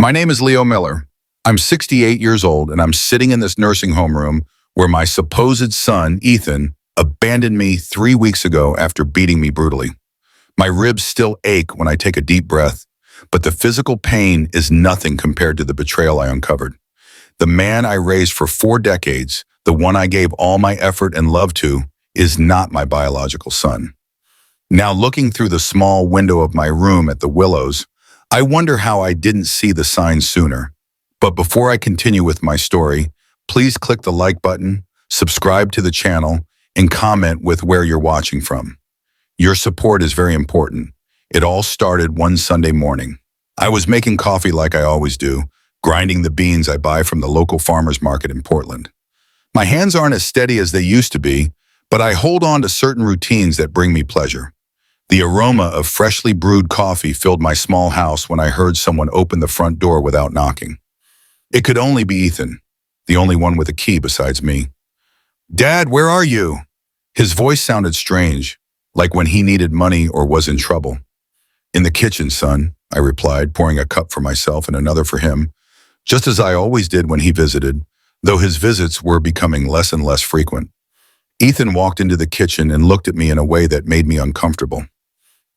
My name is Leo Miller. I'm 68 years old, and I'm sitting in this nursing home room where my supposed son, Ethan, abandoned me 3 weeks ago after beating me brutally. My ribs still ache when I take a deep breath, but the physical pain is nothing compared to the betrayal I uncovered. The man I raised for 4 decades, the one I gave all my effort and love to, is not my biological son. Now looking through the small window of my room at the willows, I wonder how I didn't see the signs sooner. But before I continue with my story, please click the like button, subscribe to the channel, and comment with where you're watching from. Your support is very important. It all started one Sunday morning. I was making coffee like I always do, grinding the beans I buy from the local farmer's market in Portland. My hands aren't as steady as they used to be, but I hold on to certain routines that bring me pleasure. The aroma of freshly brewed coffee filled my small house when I heard someone open the front door without knocking. It could only be Ethan, the only one with a key besides me. "Dad, where are you?" His voice sounded strange, like when he needed money or was in trouble. "In the kitchen, son," I replied, pouring a cup for myself and another for him, just as I always did when he visited, though his visits were becoming less and less frequent. Ethan walked into the kitchen and looked at me in a way that made me uncomfortable.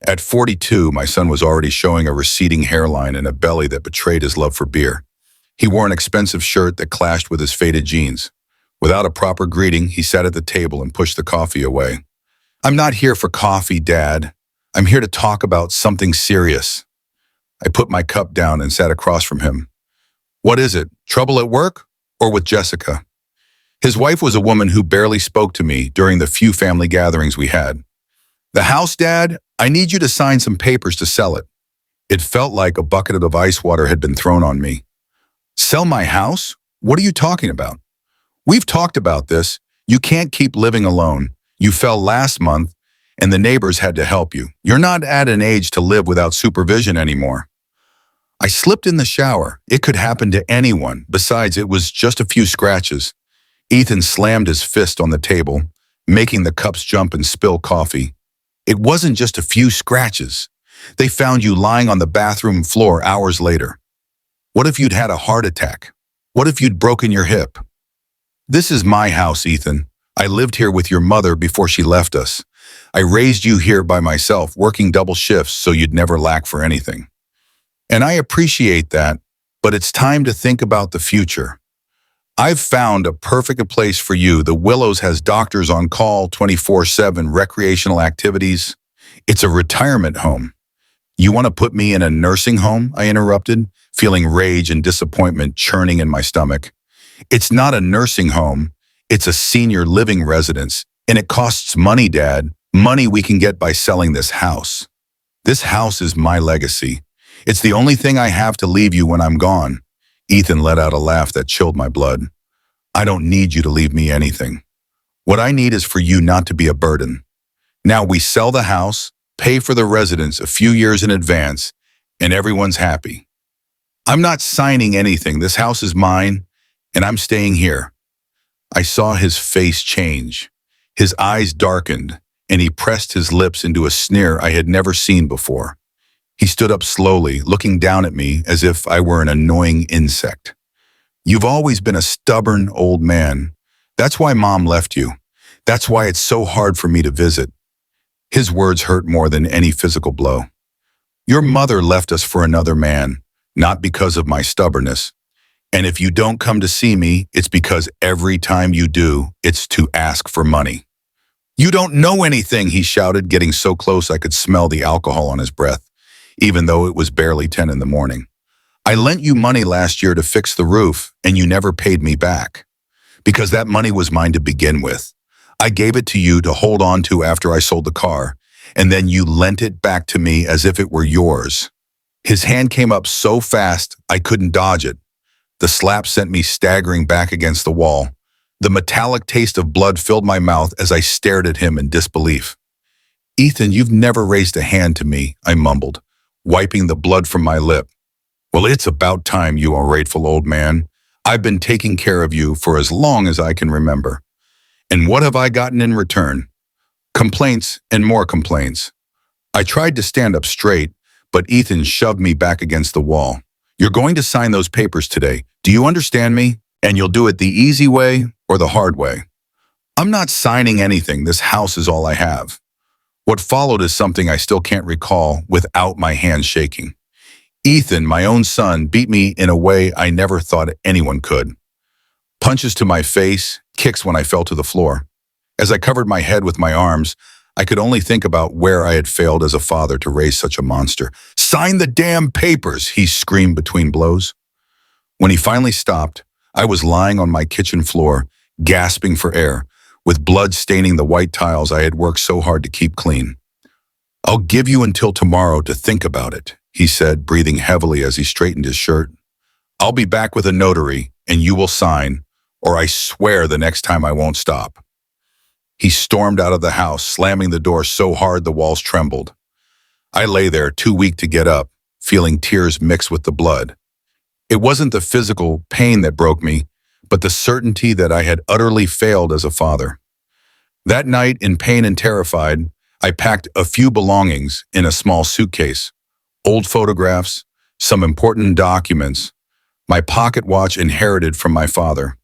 At 42, my son was already showing a receding hairline and a belly that betrayed his love for beer. He wore an expensive shirt that clashed with his faded jeans. Without a proper greeting, he sat at the table and pushed the coffee away. "I'm not here for coffee, Dad. I'm here to talk about something serious." I put my cup down and sat across from him. "What is it? Trouble at work? Or with Jessica?" His wife was a woman who barely spoke to me during the few family gatherings we had. "The house, Dad? I need you to sign some papers to sell it." It felt like a bucket of ice water had been thrown on me. "Sell my house? What are you talking about?" "We've talked about this. You can't keep living alone. You fell last month, and the neighbors had to help you. You're not at an age to live without supervision anymore." I slipped in the shower. It could happen to anyone. Besides, it was just a few scratches. Ethan slammed his fist on the table, making the cups jump and spill coffee. "It wasn't just a few scratches. They found you lying on the bathroom floor hours later. What if you'd had a heart attack? What if you'd broken your hip?" "This is my house, Ethan. I lived here with your mother before she left us. I raised you here by myself, working double shifts so you'd never lack for anything. And I appreciate that, but it's time to think about the future. I've found a perfect place for you. The Willows has doctors on call 24/7, recreational activities. It's a retirement home." "You want to put me in a nursing home?" I interrupted, feeling rage and disappointment churning in my stomach. "It's not a nursing home. It's a senior living residence, and it costs money, Dad. Money we can get by selling this house. This house is my legacy. It's the only thing I have to leave you when I'm gone." Ethan let out a laugh that chilled my blood. "I don't need you to leave me anything. What I need is for you not to be a burden. Now we sell the house, pay for the residence a few years in advance, and everyone's happy. I'm not signing anything. This house is mine, and I'm staying here." I saw his face change. His eyes darkened, and he pressed his lips into a sneer I had never seen before. He stood up slowly, looking down at me as if I were an annoying insect. "You've always been a stubborn old man. That's why Mom left you. That's why it's so hard for me to visit." His words hurt more than any physical blow. "Your mother left us for another man, not because of my stubbornness. And if you don't come to see me, it's because every time you do, it's to ask for money." "You don't know anything," he shouted, getting so close I could smell the alcohol on his breath, even though it was barely 10 in the morning. "I lent you money last year to fix the roof, and you never paid me back. Because that money was mine to begin with. I gave it to you to hold on to after I sold the car, and then you lent it back to me as if it were yours." His hand came up so fast I couldn't dodge it. The slap sent me staggering back against the wall. The metallic taste of blood filled my mouth as I stared at him in disbelief. "Ethan, you've never raised a hand to me," I mumbled, wiping the blood from my lip. "Well, it's about time, you ungrateful old man. I've been taking care of you for as long as I can remember. And what have I gotten in return? Complaints and more complaints." I tried to stand up straight, but Ethan shoved me back against the wall. You're going to sign those papers today. Do you understand me? And you'll do it the easy way or the hard way. I'm not signing anything. This house is all I have. What followed is something I still can't recall without my hands shaking. Ethan, my own son, beat me in a way I never thought anyone could. Punches to my face, kicks when I fell to the floor. As I covered my head with my arms, I could only think about where I had failed as a father to raise such a monster. "Sign the damn papers," he screamed between blows. When he finally stopped, I was lying on my kitchen floor, gasping for air, with blood staining the white tiles I had worked so hard to keep clean. "I'll give you until tomorrow to think about it," he said, breathing heavily as he straightened his shirt. "I'll be back with a notary, and you will sign, or I swear the next time I won't stop." He stormed out of the house, slamming the door so hard the walls trembled. I lay there, too weak to get up, feeling tears mixed with the blood. It wasn't the physical pain that broke me, but the certainty that I had utterly failed as a father. That night, in pain and terrified, I packed a few belongings in a small suitcase. Old photographs, some important documents, my pocket watch inherited from my father.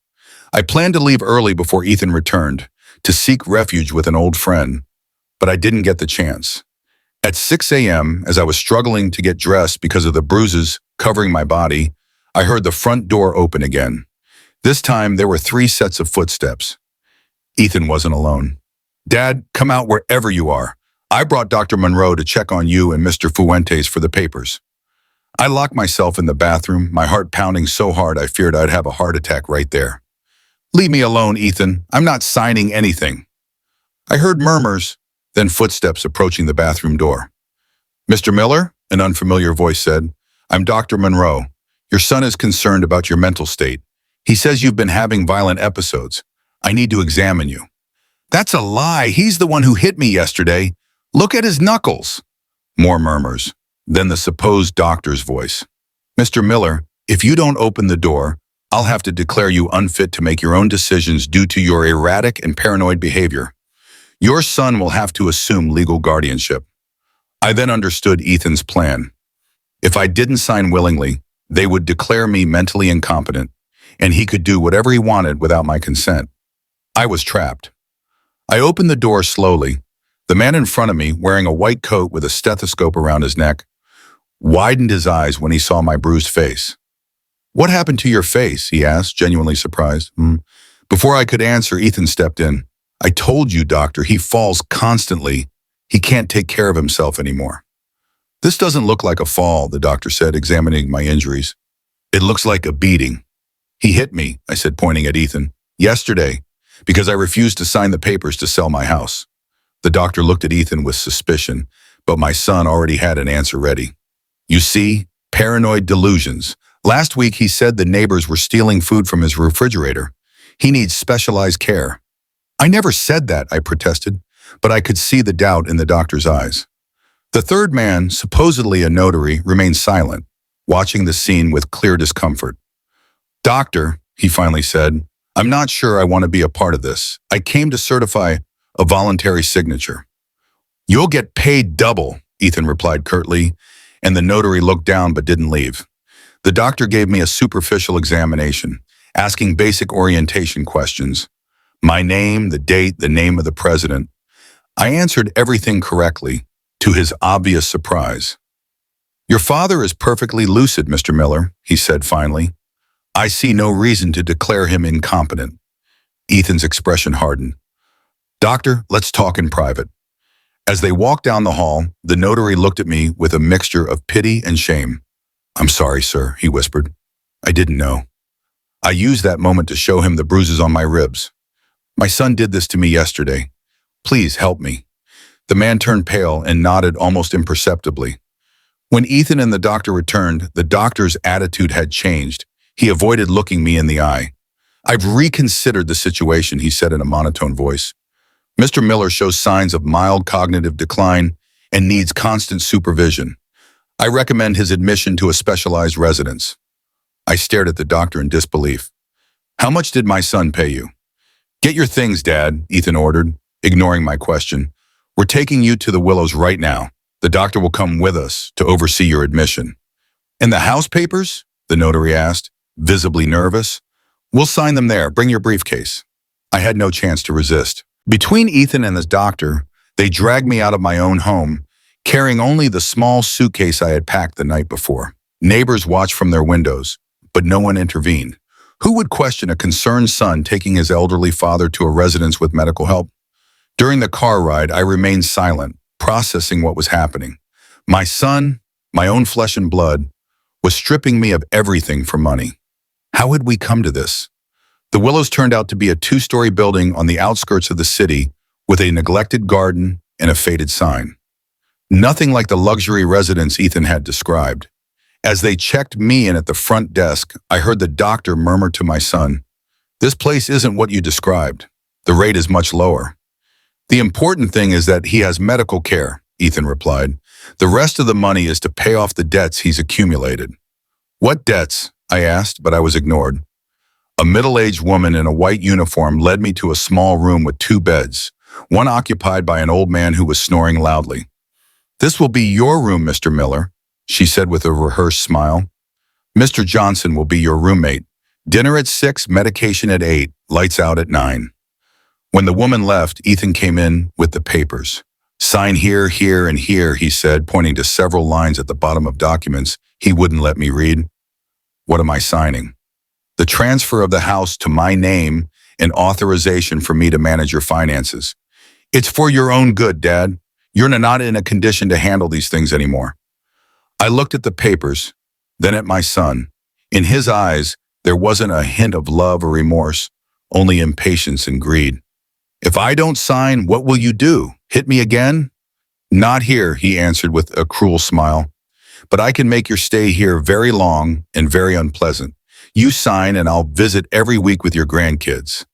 I planned to leave early before Ethan returned, to seek refuge with an old friend, but I didn't get the chance. At 6 a.m., as I was struggling to get dressed because of the bruises covering my body, I heard the front door open again. This time, there were 3 sets of footsteps. Ethan wasn't alone. "Dad, come out wherever you are. I brought Dr. Monroe to check on you and Mr. Fuentes for the papers." I locked myself in the bathroom, my heart pounding so hard I feared I'd have a heart attack right there. "Leave me alone, Ethan. I'm not signing anything." I heard murmurs, then footsteps approaching the bathroom door. "Mr. Miller?" an unfamiliar voice said. "I'm Dr. Monroe. Your son is concerned about your mental state. He says you've been having violent episodes. I need to examine you." "That's a lie. He's the one who hit me yesterday. Look at his knuckles." More murmurs. Then the supposed doctor's voice. "Mr. Miller, if you don't open the door, I'll have to declare you unfit to make your own decisions due to your erratic and paranoid behavior. Your son will have to assume legal guardianship." I then understood Ethan's plan. If I didn't sign willingly, they would declare me mentally incompetent, and he could do whatever he wanted without my consent. I was trapped. I opened the door slowly. The man in front of me, wearing a white coat with a stethoscope around his neck, widened his eyes when he saw my bruised face. "What happened to your face?" he asked, genuinely surprised. Before I could answer, Ethan stepped in. "I told you, doctor, he falls constantly. He can't take care of himself anymore." "This doesn't look like a fall," the doctor said, examining my injuries. "It looks like a beating." "He hit me," I said, pointing at Ethan. "Yesterday, because I refused to sign the papers to sell my house." The doctor looked at Ethan with suspicion, but my son already had an answer ready. "You see, paranoid delusions. Last week he said the neighbors were stealing food from his refrigerator. He needs specialized care." "I never said that," I protested, but I could see the doubt in the doctor's eyes. The third man, supposedly a notary, remained silent, watching the scene with clear discomfort. "Doctor," he finally said, "I'm not sure I want to be a part of this. I came to certify a voluntary signature." "You'll get paid double," Ethan replied curtly, and the notary looked down but didn't leave. The doctor gave me a superficial examination, asking basic orientation questions. My name, the date, the name of the president. I answered everything correctly, to his obvious surprise. "Your father is perfectly lucid, Mr. Miller," he said finally. "I see no reason to declare him incompetent." Ethan's expression hardened. "Doctor, let's talk in private." As they walked down the hall, the notary looked at me with a mixture of pity and shame. "I'm sorry, sir," he whispered. "I didn't know." I used that moment to show him the bruises on my ribs. "My son did this to me yesterday. Please help me." The man turned pale and nodded almost imperceptibly. When Ethan and the doctor returned, the doctor's attitude had changed. He avoided looking me in the eye. "I've reconsidered the situation," he said in a monotone voice. "Mr. Miller shows signs of mild cognitive decline and needs constant supervision. I recommend his admission to a specialized residence." I stared at the doctor in disbelief. "How much did my son pay you?" "Get your things, Dad," Ethan ordered, ignoring my question. "We're taking you to the Willows right now. The doctor will come with us to oversee your admission." "And the house papers?" the notary asked, visibly nervous. "We'll sign them there. Bring your briefcase." I had no chance to resist. Between Ethan and his doctor, they dragged me out of my own home, carrying only the small suitcase I had packed the night before. Neighbors watched from their windows, but no one intervened. Who would question a concerned son taking his elderly father to a residence with medical help? During the car ride, I remained silent, processing what was happening. My son, my own flesh and blood, was stripping me of everything for money. How had we come to this? The Willows turned out to be a two-story building on the outskirts of the city with a neglected garden and a faded sign. Nothing like the luxury residence Ethan had described. As they checked me in at the front desk, I heard the doctor murmur to my son, "This place isn't what you described. The rate is much lower." "The important thing is that he has medical care," Ethan replied. "The rest of the money is to pay off the debts he's accumulated." "What debts?" I asked, but I was ignored. A middle-aged woman in a white uniform led me to a small room with two beds, one occupied by an old man who was snoring loudly. "This will be your room, Mr. Miller," she said with a rehearsed smile. "Mr. Johnson will be your roommate. Dinner at 6, medication at 8, lights out at 9. When the woman left, Ethan came in with the papers. "Sign here, here, and here," he said, pointing to several lines at the bottom of documents he wouldn't let me read. What am I signing? The transfer of the house to my name and authorization for me to manage your finances. It's for your own good, Dad. You're not in a condition to handle these things anymore. I looked at the papers, then at my son. In his eyes, there wasn't a hint of love or remorse, only impatience and greed. "If I don't sign, what will you do? Hit me again?" "Not here," he answered with a cruel smile. "But I can make your stay here very long and very unpleasant. You sign and I'll visit every week with your grandkids.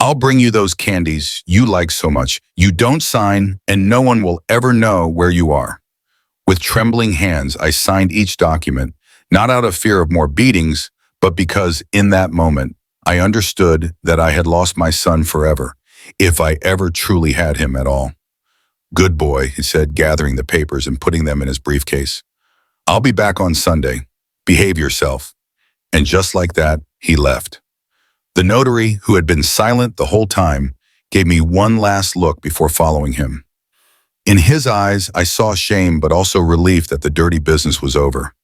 I'll bring you those candies you like so much. You don't sign and no one will ever know where you are." With trembling hands, I signed each document, not out of fear of more beatings, but because in that moment, I understood that I had lost my son forever, if I ever truly had him at all. "Good boy," he said, gathering the papers and putting them in his briefcase. "I'll be back on Sunday. Behave yourself." And just like that, he left. The notary, who had been silent the whole time, gave me one last look before following him. In his eyes, I saw shame but also relief that the dirty business was over.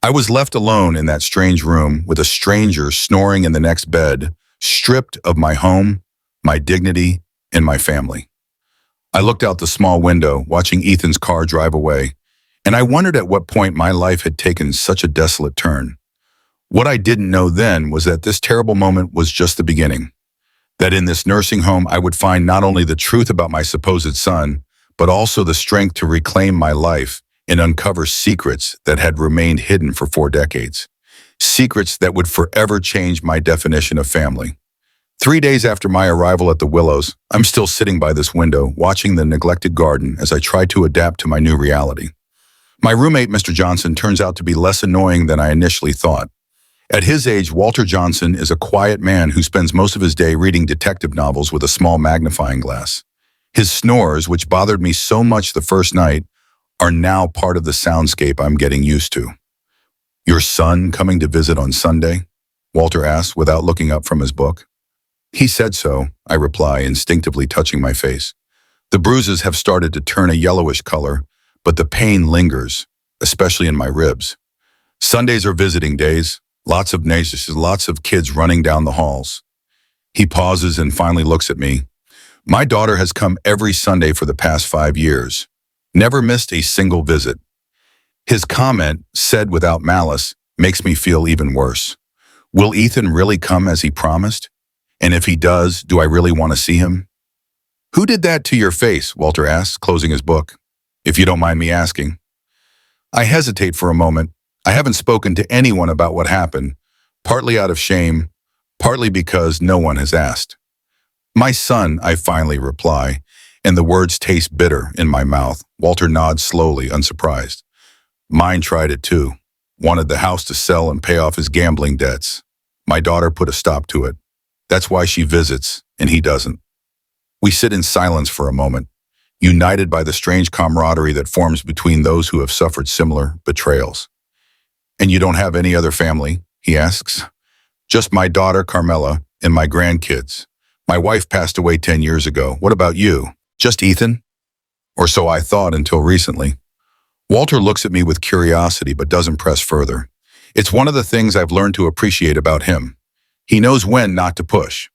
I was left alone in that strange room with a stranger snoring in the next bed, stripped of my home, my dignity, and my family. I looked out the small window, watching Ethan's car drive away, and I wondered at what point my life had taken such a desolate turn. What I didn't know then was that this terrible moment was just the beginning. That in this nursing home I would find not only the truth about my supposed son, but also the strength to reclaim my life and uncover secrets that had remained hidden for 4 decades. Secrets that would forever change my definition of family. 3 days after my arrival at the Willows, I'm still sitting by this window, watching the neglected garden as I try to adapt to my new reality. My roommate, Mr. Johnson, turns out to be less annoying than I initially thought. At his age, Walter Johnson is a quiet man who spends most of his day reading detective novels with a small magnifying glass. His snores, which bothered me so much the first night, are now part of the soundscape I'm getting used to. "Your son coming to visit on Sunday?" Walter asked without looking up from his book. "He said so," I reply, instinctively touching my face. The bruises have started to turn a yellowish color, but the pain lingers, especially in my ribs. "Sundays are visiting days. Lots of kids running down the halls." He pauses and finally looks at me. "My daughter has come every Sunday for the past 5 years. Never missed a single visit." His comment, said without malice, makes me feel even worse. Will Ethan really come as he promised? And if he does, do I really want to see him? "Who did that to your face?" Walter asks, closing his book. "If you don't mind me asking." I hesitate for a moment. I haven't spoken to anyone about what happened, partly out of shame, partly because no one has asked. "My son," I finally reply, and the words taste bitter in my mouth. Walter nods slowly, unsurprised. "Mine tried it too. Wanted the house to sell and pay off his gambling debts. My daughter put a stop to it. That's why she visits, and he doesn't." We sit in silence for a moment, united by the strange camaraderie that forms between those who have suffered similar betrayals. And you don't have any other family? He asks. Just my daughter, Carmela, and my grandkids. My wife passed away 10 years ago. What about you? Just Ethan? Or so I thought until recently. Walter looks at me with curiosity but doesn't press further. It's one of the things I've learned to appreciate about him. He knows when not to push.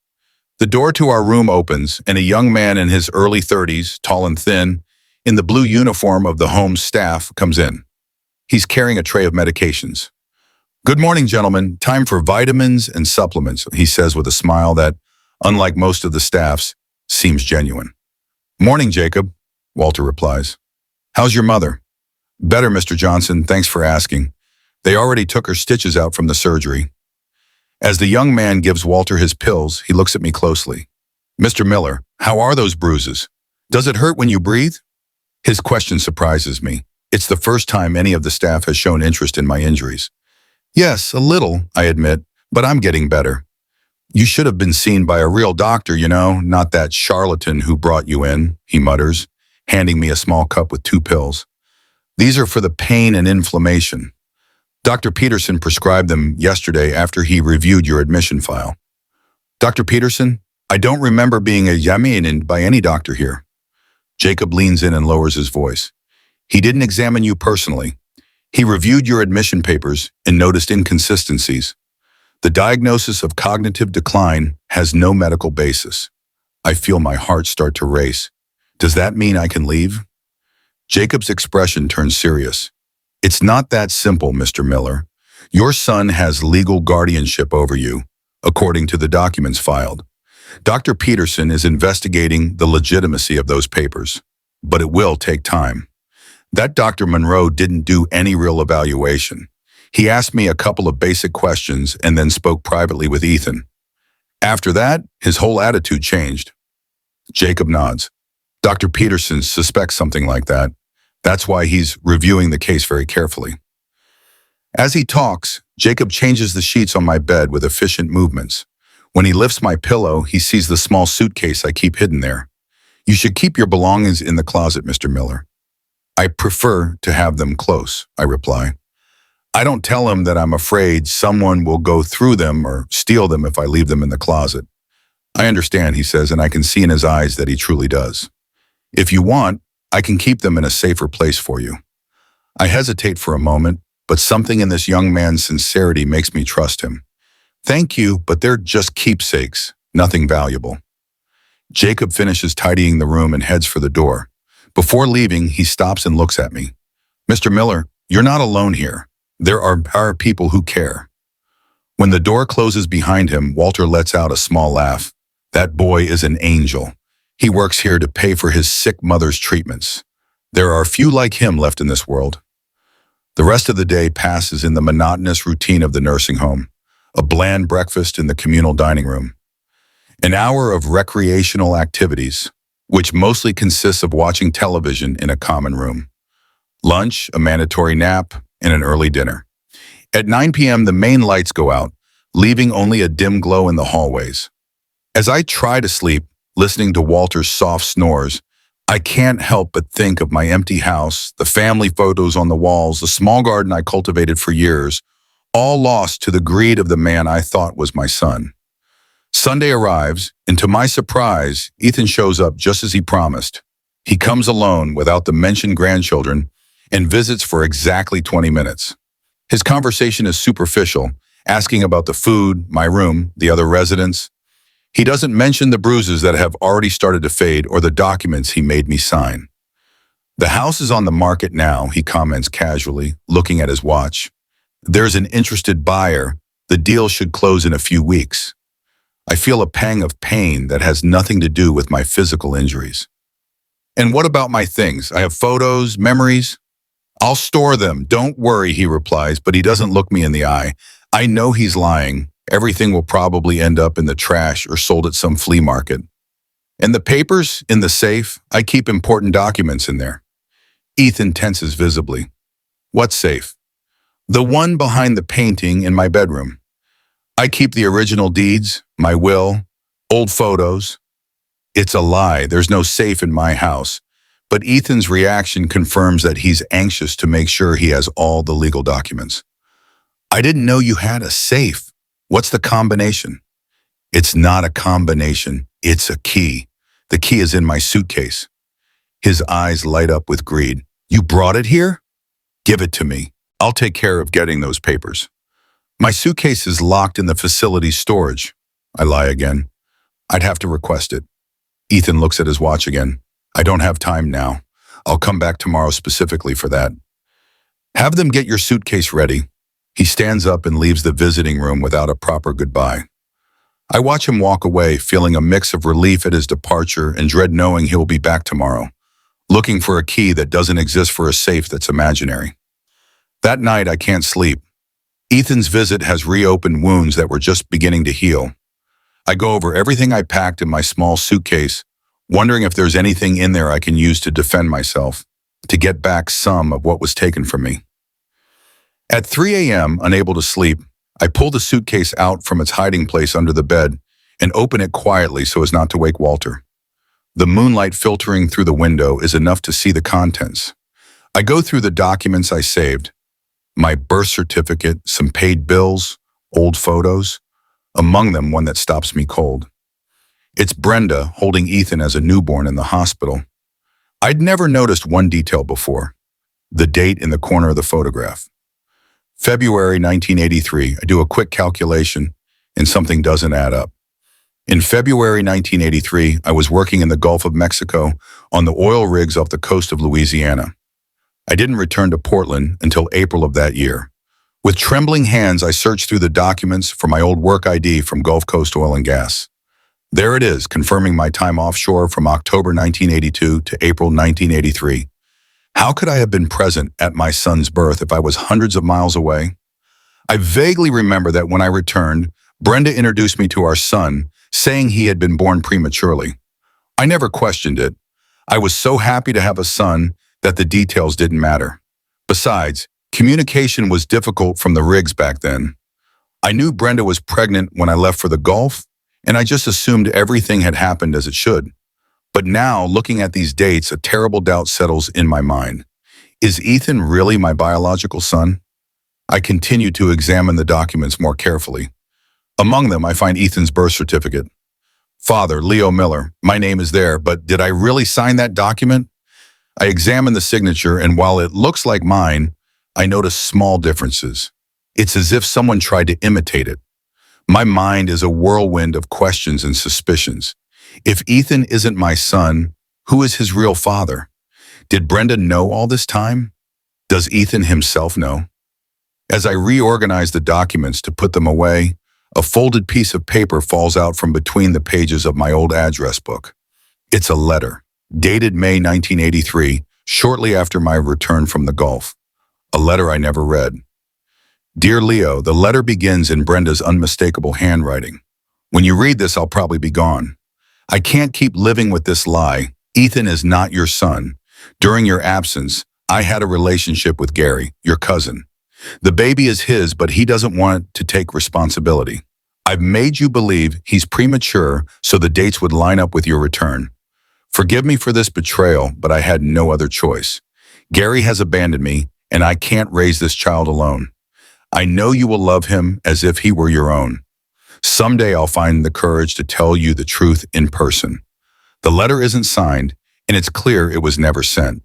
The door to our room opens, and a young man in his early 30s, tall and thin, in the blue uniform of the home's staff, comes in. He's carrying a tray of medications. "Good morning, gentlemen. Time for vitamins and supplements," he says with a smile that, unlike most of the staff's, seems genuine. "Morning, Jacob," Walter replies. "How's your mother?" "Better, Mr. Johnson. Thanks for asking. They already took her stitches out from the surgery." As the young man gives Walter his pills, he looks at me closely. "Mr. Miller, how are those bruises? Does it hurt when you breathe?" His question surprises me. It's the first time any of the staff has shown interest in my injuries. "Yes, a little," I admit, "but I'm getting better." "You should have been seen by a real doctor, not that charlatan who brought you in," he mutters, handing me a small cup with 2 pills. "These are for the pain and inflammation. Dr. Peterson prescribed them yesterday after he reviewed your admission file." "Dr. Peterson? I don't remember being examined by any doctor here." Jacob leans in and lowers his voice. "He didn't examine you personally. He reviewed your admission papers and noticed inconsistencies. The diagnosis of cognitive decline has no medical basis." I feel my heart start to race. Does that mean I can leave? Jacob's expression turns serious. "It's not that simple, Mr. Miller. Your son has legal guardianship over you, according to the documents filed. Dr. Peterson is investigating the legitimacy of those papers, but it will take time. That Dr. Monroe didn't do any real evaluation. He asked me a couple of basic questions and then spoke privately with Ethan. After that, his whole attitude changed." Jacob nods. "Dr. Peterson suspects something like that. That's why he's reviewing the case very carefully." As he talks, Jacob changes the sheets on my bed with efficient movements. When he lifts my pillow, he sees the small suitcase I keep hidden there. "You should keep your belongings in the closet, Mr. Miller." "I prefer to have them close," I reply. I don't tell him that I'm afraid someone will go through them or steal them if I leave them in the closet. "I understand," he says, and I can see in his eyes that he truly does. "If you want, I can keep them in a safer place for you." I hesitate for a moment, but something in this young man's sincerity makes me trust him. "Thank you, but they're just keepsakes, nothing valuable." Jacob finishes tidying the room and heads for the door. Before leaving, he stops and looks at me. "Mr. Miller, you're not alone here. There are people who care." When the door closes behind him, Walter lets out a small laugh. "That boy is an angel. He works here to pay for his sick mother's treatments. There are few like him left in this world." The rest of the day passes in the monotonous routine of the nursing home. A bland breakfast in the communal dining room. An hour of recreational activities, which mostly consists of watching television in a common room. Lunch, a mandatory nap, and an early dinner. At 9 p.m., the main lights go out, leaving only a dim glow in the hallways. As I try to sleep, listening to Walter's soft snores, I can't help but think of my empty house, the family photos on the walls, the small garden I cultivated for years, all lost to the greed of the man I thought was my son. Sunday arrives, and to my surprise, Ethan shows up just as he promised. He comes alone, without the mentioned grandchildren, and visits for exactly 20 minutes. His conversation is superficial, asking about the food, my room, the other residents. He doesn't mention the bruises that have already started to fade or the documents he made me sign. "The house is on the market now," he comments casually, looking at his watch. "There's an interested buyer. The deal should close in a few weeks." I feel a pang of pain that has nothing to do with my physical injuries. "And what about my things? I have photos, memories." "I'll store them, don't worry," he replies, but he doesn't look me in the eye. I know he's lying. Everything will probably end up in the trash or sold at some flea market. "And the papers in the safe? I keep important documents in there." Ethan tenses visibly. "What safe?" "The one behind the painting in my bedroom. I keep the original deeds, my will, old photos." It's a lie. There's no safe in my house. But Ethan's reaction confirms that he's anxious to make sure he has all the legal documents. I didn't know you had a safe. What's the combination? It's not a combination. It's a key. The key is in my suitcase. His eyes light up with greed. You brought it here? Give it to me. I'll take care of getting those papers. My suitcase is locked in the facility's storage. I lie again. I'd have to request it. Ethan looks at his watch again. I don't have time now. I'll come back tomorrow specifically for that. Have them get your suitcase ready. He stands up and leaves the visiting room without a proper goodbye. I watch him walk away, feeling a mix of relief at his departure and dread knowing he'll be back tomorrow, looking for a key that doesn't exist for a safe that's imaginary. That night, I can't sleep. Ethan's visit has reopened wounds that were just beginning to heal. I go over everything I packed in my small suitcase, wondering if there's anything in there I can use to defend myself, to get back some of what was taken from me. At 3 a.m., unable to sleep, I pull the suitcase out from its hiding place under the bed and open it quietly so as not to wake Walter. The moonlight filtering through the window is enough to see the contents. I go through the documents I saved. My birth certificate, some paid bills, old photos, among them one that stops me cold. It's Brenda holding Ethan as a newborn in the hospital. I'd never noticed one detail before, the date in the corner of the photograph. February 1983, I do a quick calculation and something doesn't add up. In February 1983, I was working in the Gulf of Mexico on the oil rigs off the coast of Louisiana. I didn't return to Portland until April of that year. With trembling hands, I searched through the documents for my old work ID from Gulf Coast Oil and Gas. There it is, confirming my time offshore from October 1982 to April 1983. How could I have been present at my son's birth if I was hundreds of miles away? I vaguely remember that when I returned, Brenda introduced me to our son, saying he had been born prematurely. I never questioned it. I was so happy to have a son that the details didn't matter. Besides, communication was difficult from the rigs back then. I knew Brenda was pregnant when I left for the Gulf, and I just assumed everything had happened as it should. But now, looking at these dates, a terrible doubt settles in my mind. Is Ethan really my biological son? I continue to examine the documents more carefully. Among them, I find Ethan's birth certificate. Father, Leo Miller, my name is there, but did I really sign that document? I examine the signature, and while it looks like mine, I notice small differences. It's as if someone tried to imitate it. My mind is a whirlwind of questions and suspicions. If Ethan isn't my son, who is his real father? Did Brenda know all this time? Does Ethan himself know? As I reorganize the documents to put them away, a folded piece of paper falls out from between the pages of my old address book. It's a letter, dated May 1983, shortly after my return from the Gulf. A letter I never read. Dear Leo, the letter begins in Brenda's unmistakable handwriting. When you read this, I'll probably be gone. I can't keep living with this lie. Ethan is not your son. During your absence, I had a relationship with Gary, your cousin. The baby is his, but he doesn't want to take responsibility. I've made you believe he's premature so the dates would line up with your return. Forgive me for this betrayal, but I had no other choice. Gary has abandoned me, and I can't raise this child alone. I know you will love him as if he were your own. Someday I'll find the courage to tell you the truth in person. The letter isn't signed, and it's clear it was never sent.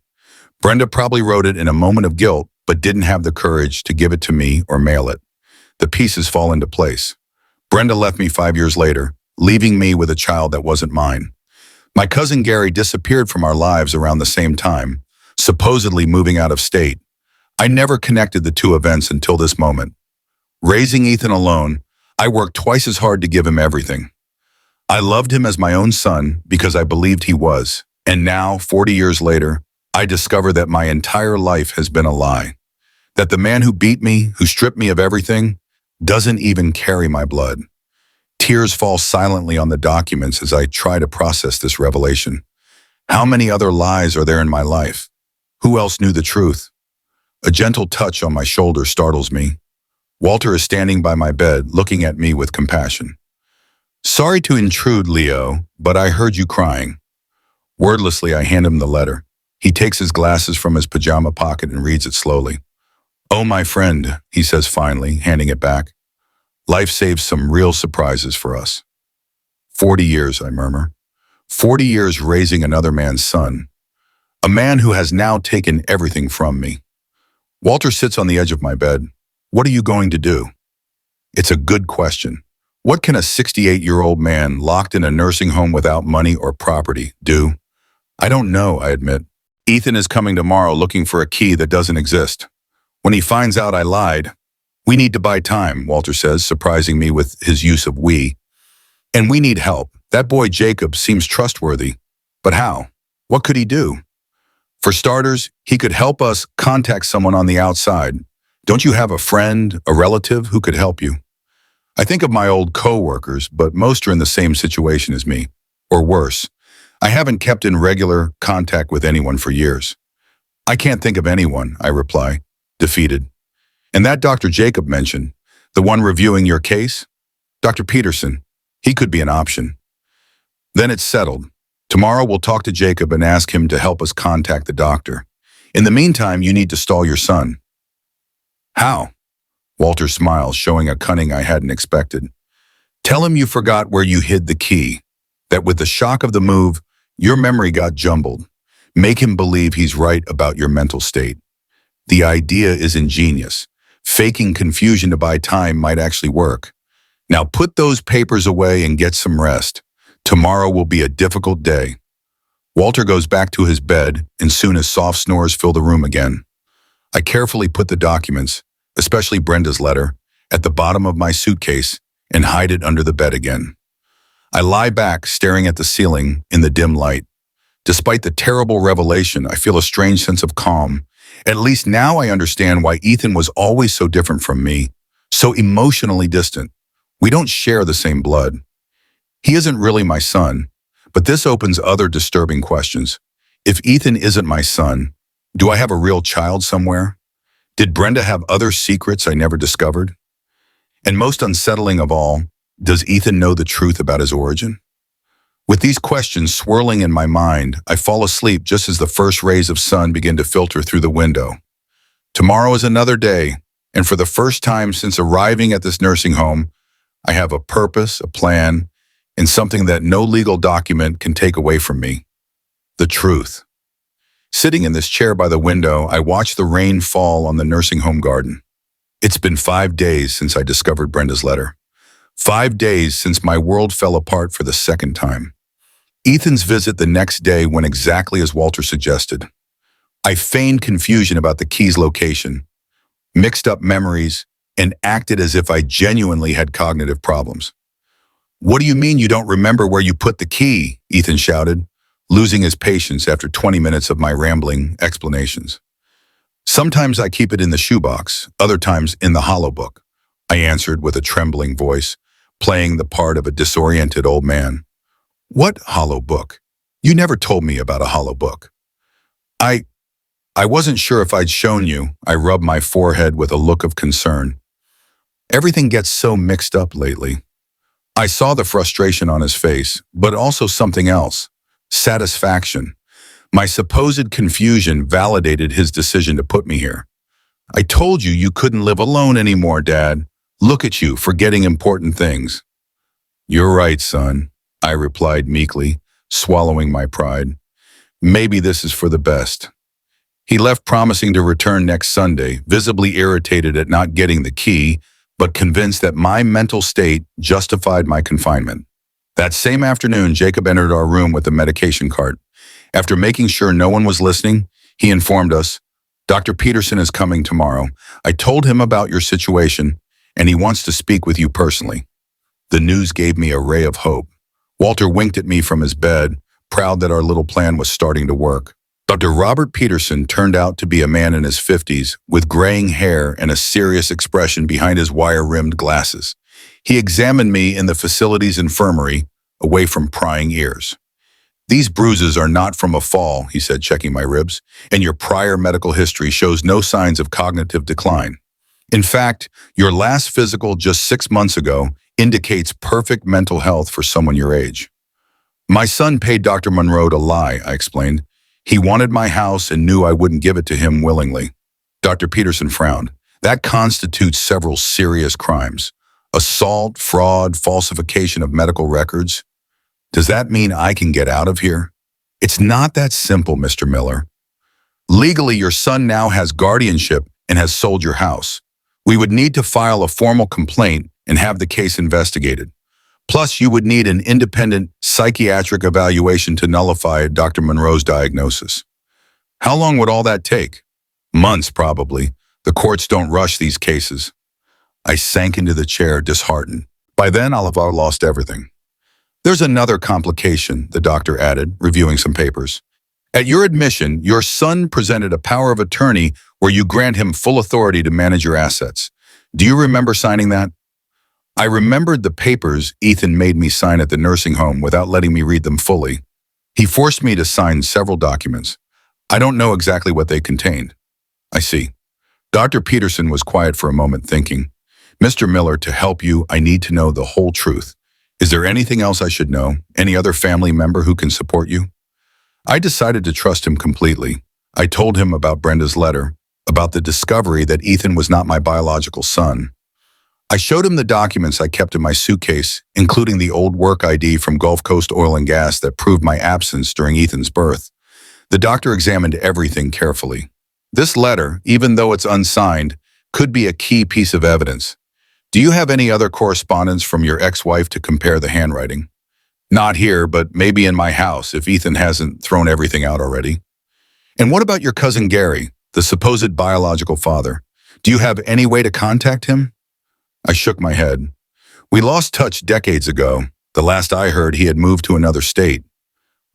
Brenda probably wrote it in a moment of guilt, but didn't have the courage to give it to me or mail it. The pieces fall into place. Brenda left me 5 years later, leaving me with a child that wasn't mine. My cousin Gary disappeared from our lives around the same time, supposedly moving out of state. I never connected the two events until this moment. Raising Ethan alone, I worked twice as hard to give him everything. I loved him as my own son because I believed he was. And now, 40 years later, I discover that my entire life has been a lie. That the man who beat me, who stripped me of everything, doesn't even carry my blood. Tears fall silently on the documents as I try to process this revelation. How many other lies are there in my life? Who else knew the truth? A gentle touch on my shoulder startles me. Walter is standing by my bed, looking at me with compassion. Sorry to intrude, Leo, but I heard you crying. Wordlessly, I hand him the letter. He takes his glasses from his pajama pocket and reads it slowly. Oh, my friend, he says finally, handing it back. Life saves some real surprises for us. 40 years, I murmur. 40 years raising another man's son. A man who has now taken everything from me. Walter sits on the edge of my bed. What are you going to do? It's a good question. What can a 68-year-old man locked in a nursing home without money or property do? I don't know, I admit. Ethan is coming tomorrow looking for a key that doesn't exist. When he finds out I lied, we need to buy time, Walter says, surprising me with his use of we. And we need help. That boy Jacob seems trustworthy. But how? What could he do? For starters, he could help us contact someone on the outside. Don't you have a friend, a relative who could help you? I think of my old co-workers, but most are in the same situation as me, or worse. I haven't kept in regular contact with anyone for years. I can't think of anyone, I reply, defeated. And that Dr. Jacob mentioned, the one reviewing your case? Dr. Peterson, he could be an option. Then it's settled. Tomorrow we'll talk to Jacob and ask him to help us contact the doctor. In the meantime, you need to stall your son. How? Walter smiles, showing a cunning I hadn't expected. Tell him you forgot where you hid the key, that with the shock of the move, your memory got jumbled. Make him believe he's right about your mental state. The idea is ingenious. Faking confusion to buy time might actually work. Now put those papers away and get some rest. Tomorrow will be a difficult day. Walter goes back to his bed, and soon as soft snores fill the room again. I carefully put the documents, especially Brenda's letter, at the bottom of my suitcase and hide it under the bed again. I lie back, staring at the ceiling in the dim light. Despite the terrible revelation, I feel a strange sense of calm. At least now I understand why Ethan was always so different from me, so emotionally distant. We don't share the same blood. He isn't really my son, but this opens other disturbing questions. If Ethan isn't my son, do I have a real child somewhere? Did Brenda have other secrets I never discovered? And most unsettling of all, does Ethan know the truth about his origin? With these questions swirling in my mind, I fall asleep just as the first rays of sun begin to filter through the window. Tomorrow is another day, and for the first time since arriving at this nursing home, I have a purpose, a plan, and something that no legal document can take away from me. The truth. Sitting in this chair by the window, I watch the rain fall on the nursing home garden. It's been 5 days since I discovered Brenda's letter. 5 days since my world fell apart for the second time. Ethan's visit the next day went exactly as Walter suggested. I feigned confusion about the key's location, mixed up memories, and acted as if I genuinely had cognitive problems. What do you mean you don't remember where you put the key? Ethan shouted, losing his patience after 20 minutes of my rambling explanations. Sometimes I keep it in the shoebox, other times in the hollow book, I answered with a trembling voice, playing the part of a disoriented old man. What hollow book? You never told me about a hollow book. I wasn't sure if I'd shown you. I rubbed my forehead with a look of concern. Everything gets so mixed up lately. I saw the frustration on his face, but also something else. Satisfaction. My supposed confusion validated his decision to put me here. I told you you couldn't live alone anymore, Dad. Look at you, forgetting important things. You're right, son, I replied meekly, swallowing my pride. Maybe this is for the best. He left promising to return next Sunday, visibly irritated at not getting the key, but convinced that my mental state justified my confinement. That same afternoon, Jacob entered our room with a medication cart. After making sure no one was listening, he informed us, Dr. Peterson is coming tomorrow. I told him about your situation, and he wants to speak with you personally. The news gave me a ray of hope. Walter winked at me from his bed, proud that our little plan was starting to work. Dr. Robert Peterson turned out to be a man in his 50s with graying hair and a serious expression behind his wire-rimmed glasses. He examined me in the facility's infirmary, away from prying ears. These bruises are not from a fall, he said, checking my ribs, and your prior medical history shows no signs of cognitive decline. In fact, your last physical just 6 months ago indicates perfect mental health for someone your age. My son paid Dr. Monroe to lie, I explained. He wanted my house and knew I wouldn't give it to him willingly. Dr. Peterson frowned. That constitutes several serious crimes. Assault, fraud, falsification of medical records. Does that mean I can get out of here? It's not that simple, Mr. Miller. Legally, your son now has guardianship and has sold your house. We would need to file a formal complaint and have the case investigated. Plus, you would need an independent psychiatric evaluation to nullify Dr. Monroe's diagnosis. How long would all that take? Months, probably. The courts don't rush these cases. I sank into the chair, disheartened. By then, I'll have lost everything. There's another complication, the doctor added, reviewing some papers. At your admission, your son presented a power of attorney where you grant him full authority to manage your assets. Do you remember signing that? I remembered the papers Ethan made me sign at the nursing home without letting me read them fully. He forced me to sign several documents. I don't know exactly what they contained. I see. Dr. Peterson was quiet for a moment, thinking, Mr. Miller, to help you, I need to know the whole truth. Is there anything else I should know? Any other family member who can support you? I decided to trust him completely. I told him about Brenda's letter, about the discovery that Ethan was not my biological son. I showed him the documents I kept in my suitcase, including the old work ID from Gulf Coast Oil and Gas that proved my absence during Ethan's birth. The doctor examined everything carefully. This letter, even though it's unsigned, could be a key piece of evidence. Do you have any other correspondence from your ex-wife to compare the handwriting? Not here, but maybe in my house if Ethan hasn't thrown everything out already. And what about your cousin Gary, the supposed biological father? Do you have any way to contact him? I shook my head. We lost touch decades ago. The last I heard, he had moved to another state.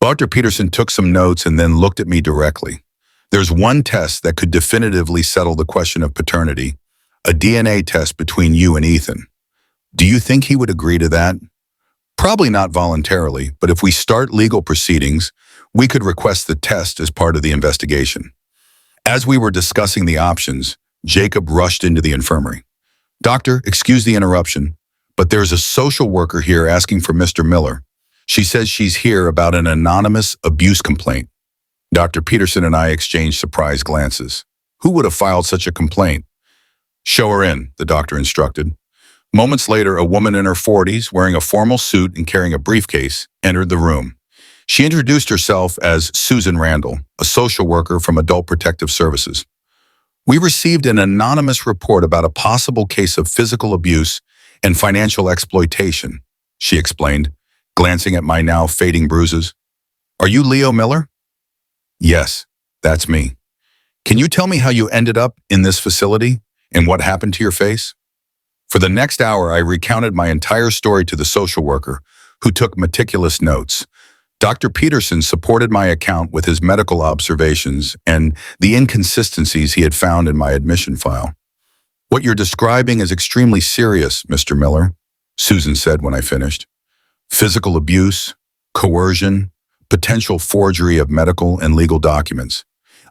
Dr. Peterson took some notes and then looked at me directly. There's one test that could definitively settle the question of paternity, a DNA test between you and Ethan. Do you think he would agree to that? Probably not voluntarily, but if we start legal proceedings, we could request the test as part of the investigation. As we were discussing the options, Jacob rushed into the infirmary. Doctor, excuse the interruption, but there's a social worker here asking for Mr. Miller. She says she's here about an anonymous abuse complaint. Dr. Peterson and I exchanged surprised glances. Who would have filed such a complaint? Show her in, the doctor instructed. Moments later, a woman in her 40s, wearing a formal suit and carrying a briefcase, entered the room. She introduced herself as Susan Randall, a social worker from Adult Protective Services. We received an anonymous report about a possible case of physical abuse and financial exploitation, she explained, glancing at my now fading bruises. Are you Leo Miller? Yes, that's me. Can you tell me how you ended up in this facility and what happened to your face? For the next hour, I recounted my entire story to the social worker, who took meticulous notes. Dr. Peterson supported my account with his medical observations and the inconsistencies he had found in my admission file. What you're describing is extremely serious, Mr. Miller, Susan said when I finished. Physical abuse, coercion, potential forgery of medical and legal documents.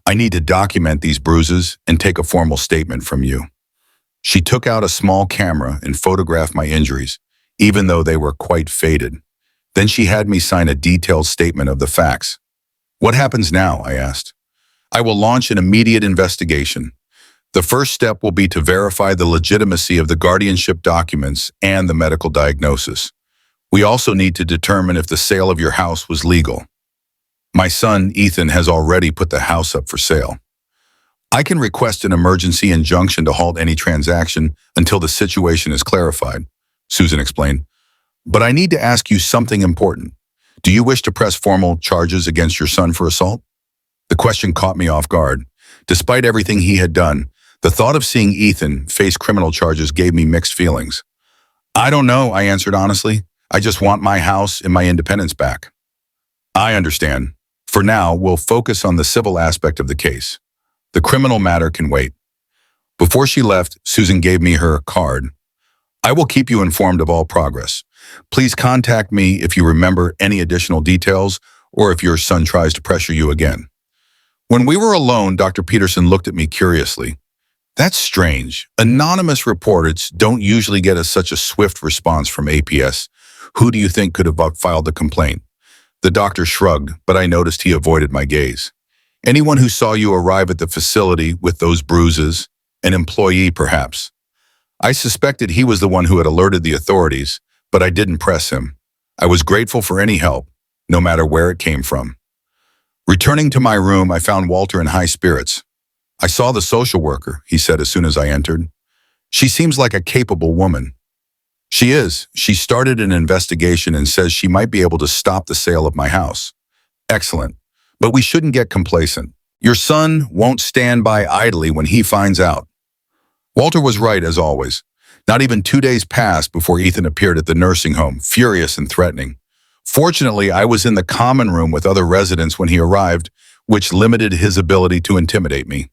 I need to document these bruises and take a formal statement from you. She took out a small camera and photographed my injuries, even though they were quite faded. Then she had me sign a detailed statement of the facts. What happens now? I asked. I will launch an immediate investigation. The first step will be to verify the legitimacy of the guardianship documents and the medical diagnosis. We also need to determine if the sale of your house was legal. My son, Ethan, has already put the house up for sale. I can request an emergency injunction to halt any transaction until the situation is clarified, Susan explained. But I need to ask you something important. Do you wish to press formal charges against your son for assault? The question caught me off guard. Despite everything he had done, the thought of seeing Ethan face criminal charges gave me mixed feelings. I don't know, I answered honestly. I just want my house and my independence back. I understand. For now, we'll focus on the civil aspect of the case. The criminal matter can wait. Before she left, Susan gave me her card. I will keep you informed of all progress. Please contact me if you remember any additional details or if your son tries to pressure you again. When we were alone, Dr. Peterson looked at me curiously. That's strange. Anonymous reporters don't usually get such a swift response from APS. Who do you think could have filed the complaint? The doctor shrugged, but I noticed he avoided my gaze. Anyone who saw you arrive at the facility with those bruises, An employee, perhaps. I suspected he was the one who had alerted the authorities, but I didn't press him. I was grateful for any help, no matter where it came from. Returning to my room, I found Walter in high spirits. "I saw the social worker," he said as soon as I entered. "She seems like a capable woman." "She is. She started an investigation and says she might be able to stop the sale of my house." "Excellent. But we shouldn't get complacent. Your son won't stand by idly when he finds out." Walter was right, as always. Not even 2 days passed before Ethan appeared at the nursing home, furious and threatening. Fortunately, I was in the common room with other residents when he arrived, which limited his ability to intimidate me.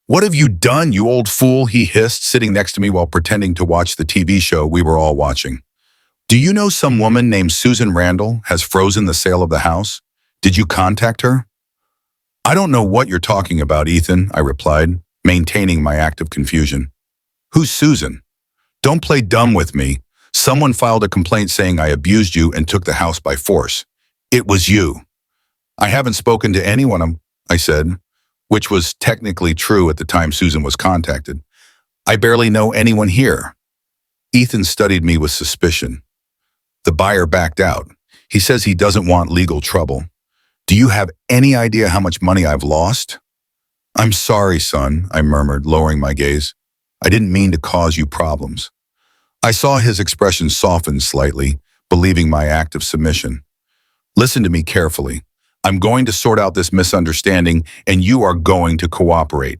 "What have you done, you old fool?" he hissed, sitting next to me while pretending to watch the TV show we were all watching. "Do you know some woman named Susan Randall has frozen the sale of the house? Did you contact her?" "I don't know what you're talking about, Ethan," I replied, maintaining my act of confusion. "Who's Susan? Don't play dumb with me. Someone filed a complaint saying I abused you and took the house by force. It was you." "I haven't spoken to anyone," I said, which was technically true at the time Susan was contacted. "I barely know anyone here." Ethan studied me with suspicion. The buyer backed out. He says he doesn't want legal trouble. "Do you have any idea how much money I've lost?" "I'm sorry, son," I murmured, lowering my gaze. "I didn't mean to cause you problems." I saw his expression soften slightly, believing my act of submission. "Listen to me carefully. I'm going to sort out this misunderstanding, and you are going to cooperate.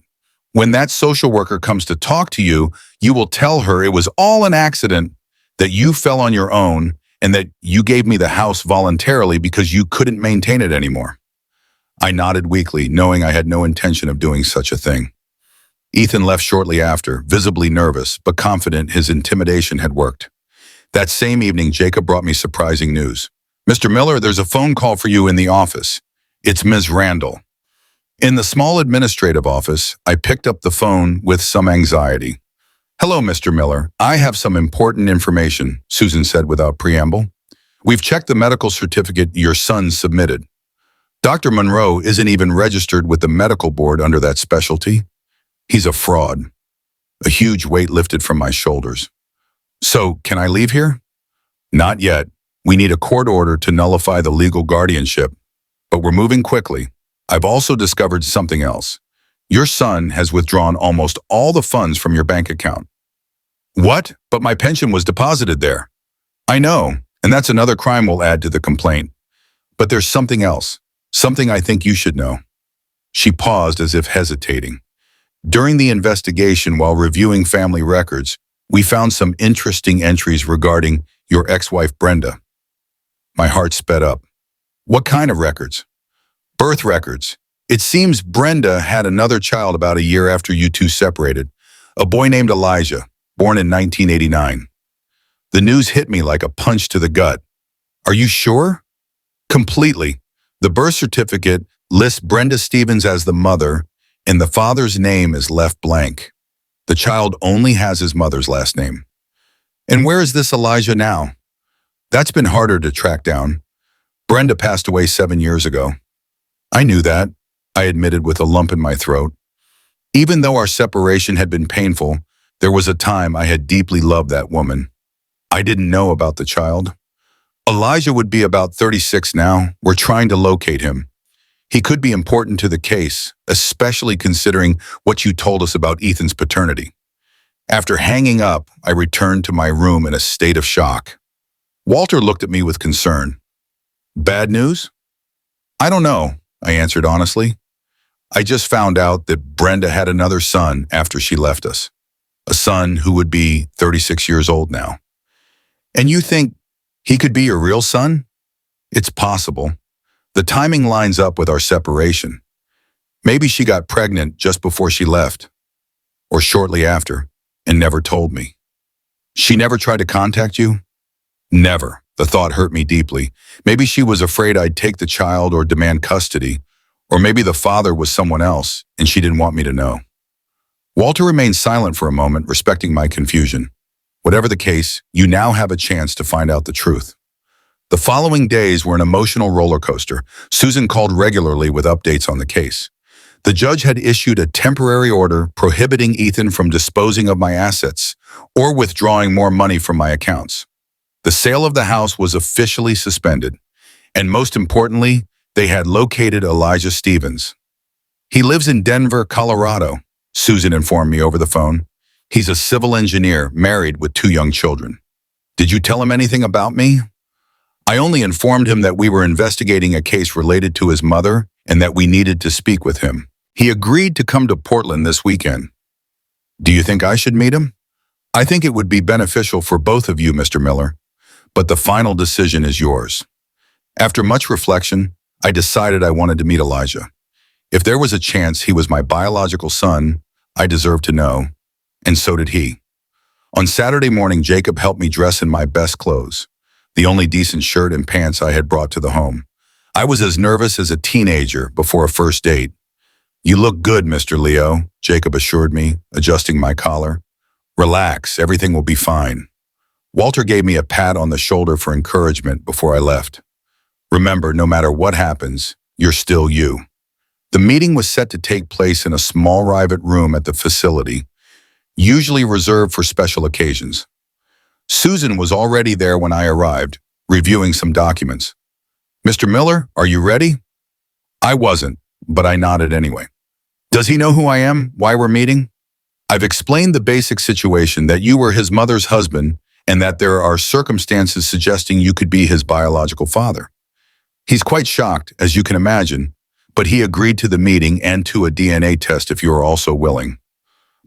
When that social worker comes to talk to you, you will tell her it was all an accident, that you fell on your own, and that you gave me the house voluntarily because you couldn't maintain it anymore." I nodded weakly, knowing I had no intention of doing such a thing. Ethan left shortly after, visibly nervous, but confident his intimidation had worked. That same evening, Jacob brought me surprising news. "Mr. Miller, there's a phone call for you in the office. It's Ms. Randall." In the small administrative office, I picked up the phone with some anxiety. "Hello, Mr. Miller. I have some important information," Susan said without preamble. "We've checked the medical certificate your son submitted. Dr. Monroe isn't even registered with the medical board under that specialty. He's a fraud." A huge weight lifted from my shoulders. "So, can I leave here?" "Not yet. We need a court order to nullify the legal guardianship. But we're moving quickly. I've also discovered something else. Your son has withdrawn almost all the funds from your bank account." "What? But my pension was deposited there." "I know, and that's another crime we'll add to the complaint. But there's something else, something I think you should know." She paused as if hesitating. "During the investigation while reviewing family records, we found some interesting entries regarding your ex-wife Brenda." My heart sped up. "What kind of records?" "Birth records. It seems Brenda had another child about a year after you two separated, a boy named Elijah, born in 1989. The news hit me like a punch to the gut. "Are you sure?" "Completely. The birth certificate lists Brenda Stevens as the mother, and the father's name is left blank. The child only has his mother's last name." "And where is this Elijah now?" "That's been harder to track down. Brenda passed away 7 years ago." "I knew that," I admitted with a lump in my throat. Even though our separation had been painful, there was a time I had deeply loved that woman. I didn't know about the child. "Elijah would be about 36 now. We're trying to locate him. He could be important to the case, especially considering what you told us about Ethan's paternity." After hanging up, I returned to my room in a state of shock. Walter looked at me with concern. "Bad news?" "I don't know," I answered honestly. "I just found out that Brenda had another son after she left us. A son who would be 36 years old now." "And you think he could be your real son?" "It's possible. The timing lines up with our separation. Maybe she got pregnant just before she left, or shortly after, and never told me." "She never tried to contact you?" "Never." The thought hurt me deeply. Maybe she was afraid I'd take the child or demand custody, or maybe the father was someone else and she didn't want me to know. Walter remained silent for a moment, respecting my confusion. "Whatever the case, you now have a chance to find out the truth." The following days were an emotional roller coaster. Susan called regularly with updates on the case. The judge had issued a temporary order prohibiting Ethan from disposing of my assets or withdrawing more money from my accounts. The sale of the house was officially suspended, and most importantly, they had located Elijah Stevens. He lives in Denver, Colorado, Susan informed me over the phone. He's a civil engineer, married with 2 young children. Did you tell him anything about me? I only informed him that we were investigating a case related to his mother and that we needed to speak with him. He agreed to come to Portland this weekend. Do you think I should meet him? I think it would be beneficial for both of you, Mr. Miller, but the final decision is yours. After much reflection, I decided I wanted to meet Elijah. If there was a chance he was my biological son, I deserved to know, and so did he. On Saturday morning, Jacob helped me dress in my best clothes, the only decent shirt and pants I had brought to the home. I was as nervous as a teenager before a first date. You look good, Mr. Leo, Jacob assured me, adjusting my collar. Relax, everything will be fine. Walter gave me a pat on the shoulder for encouragement before I left. Remember, no matter what happens, you're still you. The meeting was set to take place in a small private room at the facility, usually reserved for special occasions. Susan was already there when I arrived, reviewing some documents. Mr. Miller, are you ready? I wasn't, but I nodded anyway. Does he know who I am, why we're meeting? I've explained the basic situation, that you were his mother's husband and that there are circumstances suggesting you could be his biological father. He's quite shocked, as you can imagine, but he agreed to the meeting and to a DNA test if you are also willing.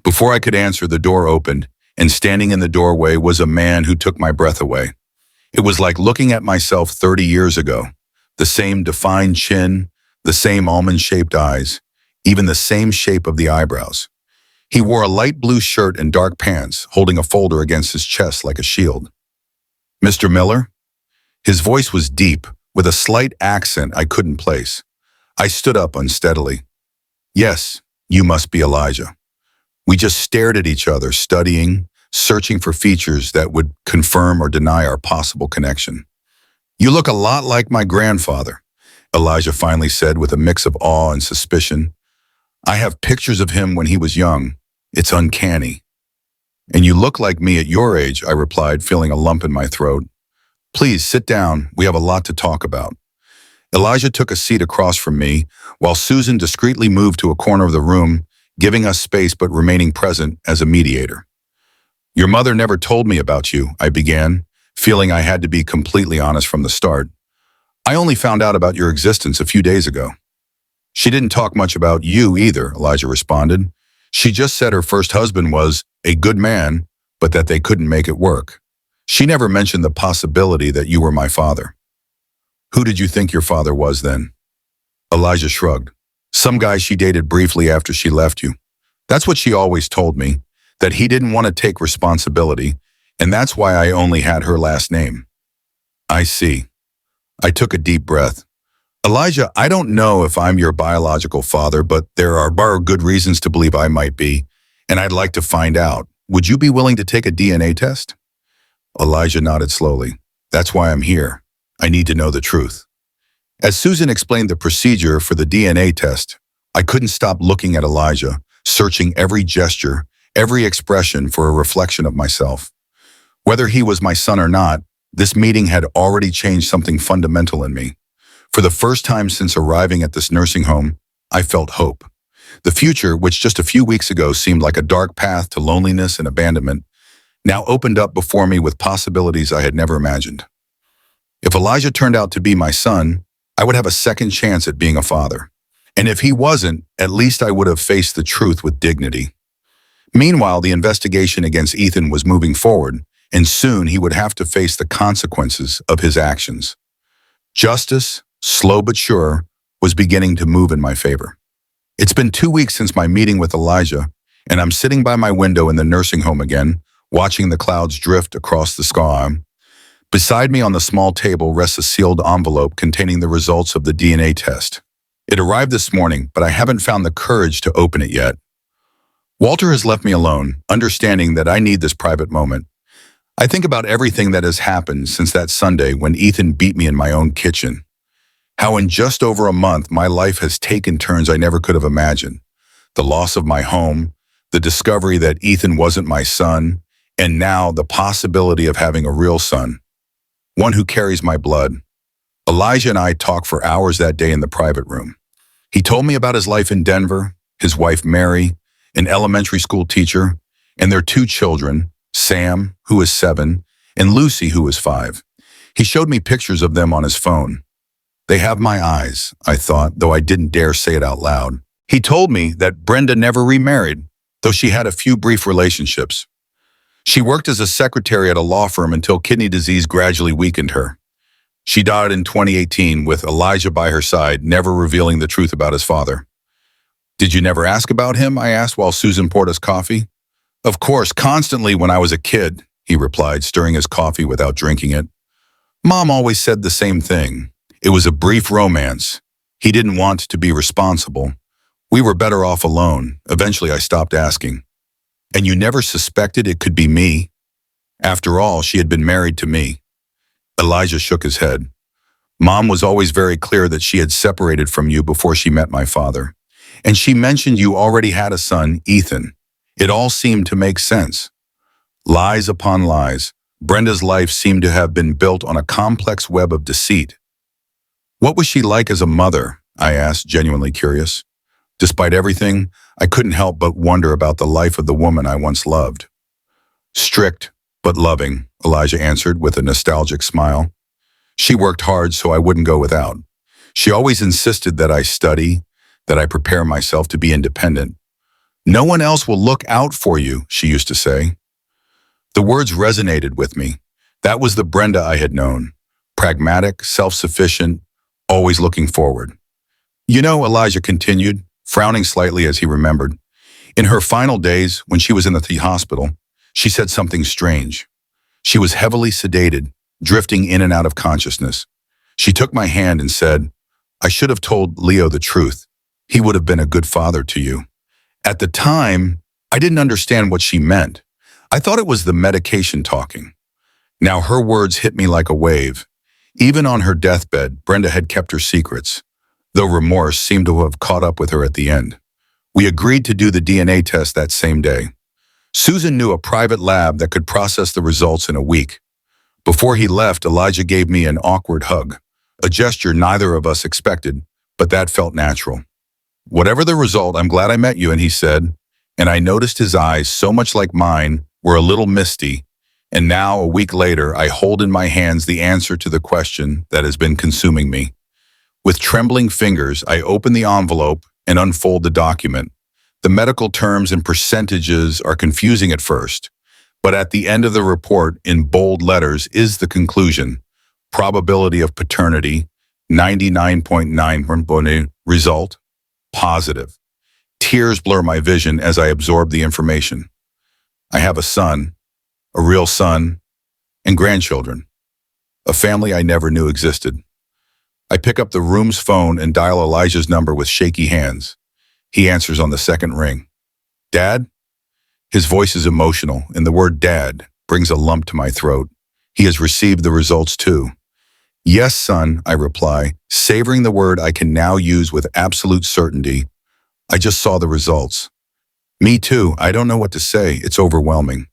Before I could answer, the door opened, and standing in the doorway was a man who took my breath away. It was like looking at myself 30 years ago. The same defined chin, the same almond-shaped eyes, even the same shape of the eyebrows. He wore a light blue shirt and dark pants, holding a folder against his chest like a shield. Mr. Miller? His voice was deep, with a slight accent I couldn't place. I stood up unsteadily. Yes, you must be Elijah. We just stared at each other, studying, searching for features that would confirm or deny our possible connection. You look a lot like my grandfather, Elijah finally said with a mix of awe and suspicion. I have pictures of him when he was young. It's uncanny. And you look like me at your age, I replied, feeling a lump in my throat. Please sit down. We have a lot to talk about. Elijah took a seat across from me, while Susan discreetly moved to a corner of the room, giving us space but remaining present as a mediator. Your mother never told me about you, I began, feeling I had to be completely honest from the start. I only found out about your existence a few days ago. She didn't talk much about you either, Elijah responded. She just said her first husband was a good man, but that they couldn't make it work. She never mentioned the possibility that you were my father. Who did you think your father was then? Elijah shrugged. Some guy she dated briefly after she left you. That's what she always told me, that he didn't want to take responsibility, and that's why I only had her last name. I see. I took a deep breath. Elijah, I don't know if I'm your biological father, but there are good reasons to believe I might be, and I'd like to find out. Would you be willing to take a DNA test? Elijah nodded slowly. That's why I'm here. I need to know the truth. As Susan explained the procedure for the DNA test, I couldn't stop looking at Elijah, searching every gesture, every expression for a reflection of myself. Whether he was my son or not, this meeting had already changed something fundamental in me. For the first time since arriving at this nursing home, I felt hope. The future, which just a few weeks ago seemed like a dark path to loneliness and abandonment, now opened up before me with possibilities I had never imagined. If Elijah turned out to be my son, I would have a second chance at being a father. And if he wasn't, at least I would have faced the truth with dignity. Meanwhile, the investigation against Ethan was moving forward, and soon he would have to face the consequences of his actions. Justice, slow but sure, was beginning to move in my favor. It's been 2 weeks since my meeting with Elijah, and I'm sitting by my window in the nursing home again, watching the clouds drift across the sky. Beside me on the small table rests a sealed envelope containing the results of the DNA test. It arrived this morning, but I haven't found the courage to open it yet. Walter has left me alone, understanding that I need this private moment. I think about everything that has happened since that Sunday when Ethan beat me in my own kitchen. How in just over a month, my life has taken turns I never could have imagined. The loss of my home, the discovery that Ethan wasn't my son, and now the possibility of having a real son, one who carries my blood. Elijah and I talked for hours that day in the private room. He told me about his life in Denver, his wife Mary, an elementary school teacher, and their two children, Sam, who is 7, and Lucy, who is 5. He showed me pictures of them on his phone. They have my eyes, I thought, though I didn't dare say it out loud. He told me that Brenda never remarried, though she had a few brief relationships. She worked as a secretary at a law firm until kidney disease gradually weakened her. She died in 2018 with Elijah by her side, never revealing the truth about his father. Did you never ask about him? I asked while Susan poured us coffee. Of course, constantly when I was a kid, he replied, stirring his coffee without drinking it. Mom always said the same thing. It was a brief romance. He didn't want to be responsible. We were better off alone. Eventually, I stopped asking. And you never suspected it could be me? After all, she had been married to me. Elijah shook his head. Mom was always very clear that she had separated from you before she met my father. And she mentioned you already had a son, Ethan. It all seemed to make sense. Lies upon lies. Brenda's life seemed to have been built on a complex web of deceit. What was she like as a mother? I asked, genuinely curious. Despite everything, I couldn't help but wonder about the life of the woman I once loved. Strict, but loving, Elijah answered with a nostalgic smile. She worked hard so I wouldn't go without. She always insisted that I study, that I prepare myself to be independent. No one else will look out for you, she used to say. The words resonated with me. That was the Brenda I had known. Pragmatic, self-sufficient, always looking forward. You know, Elijah continued, frowning slightly as he remembered. In her final days, when she was in the hospital, she said something strange. She was heavily sedated, drifting in and out of consciousness. She took my hand and said, I should have told Leo the truth. He would have been a good father to you. At the time, I didn't understand what she meant. I thought it was the medication talking. Now her words hit me like a wave. Even on her deathbed, Brenda had kept her secrets, though remorse seemed to have caught up with her at the end. We agreed to do the DNA test that same day. Susan knew a private lab that could process the results in a week. Before he left, Elijah gave me an awkward hug, a gesture neither of us expected, but that felt natural. Whatever the result, I'm glad I met you, and he said, and I noticed his eyes, so much like mine, were a little misty, and now, a week later, I hold in my hands the answer to the question that has been consuming me. With trembling fingers, I open the envelope and unfold the document. The medical terms and percentages are confusing at first, but at the end of the report, in bold letters, is the conclusion. Probability of paternity, 99.9%. Result, positive. Tears blur my vision as I absorb the information. I have a son, a real son, and grandchildren. A family I never knew existed. I pick up the room's phone and dial Elijah's number with shaky hands. He answers on the second ring. Dad? His voice is emotional, and the word dad brings a lump to my throat. He has received the results too. Yes, son, I reply, savoring the word I can now use with absolute certainty. I just saw the results. Me too. I don't know what to say. It's overwhelming.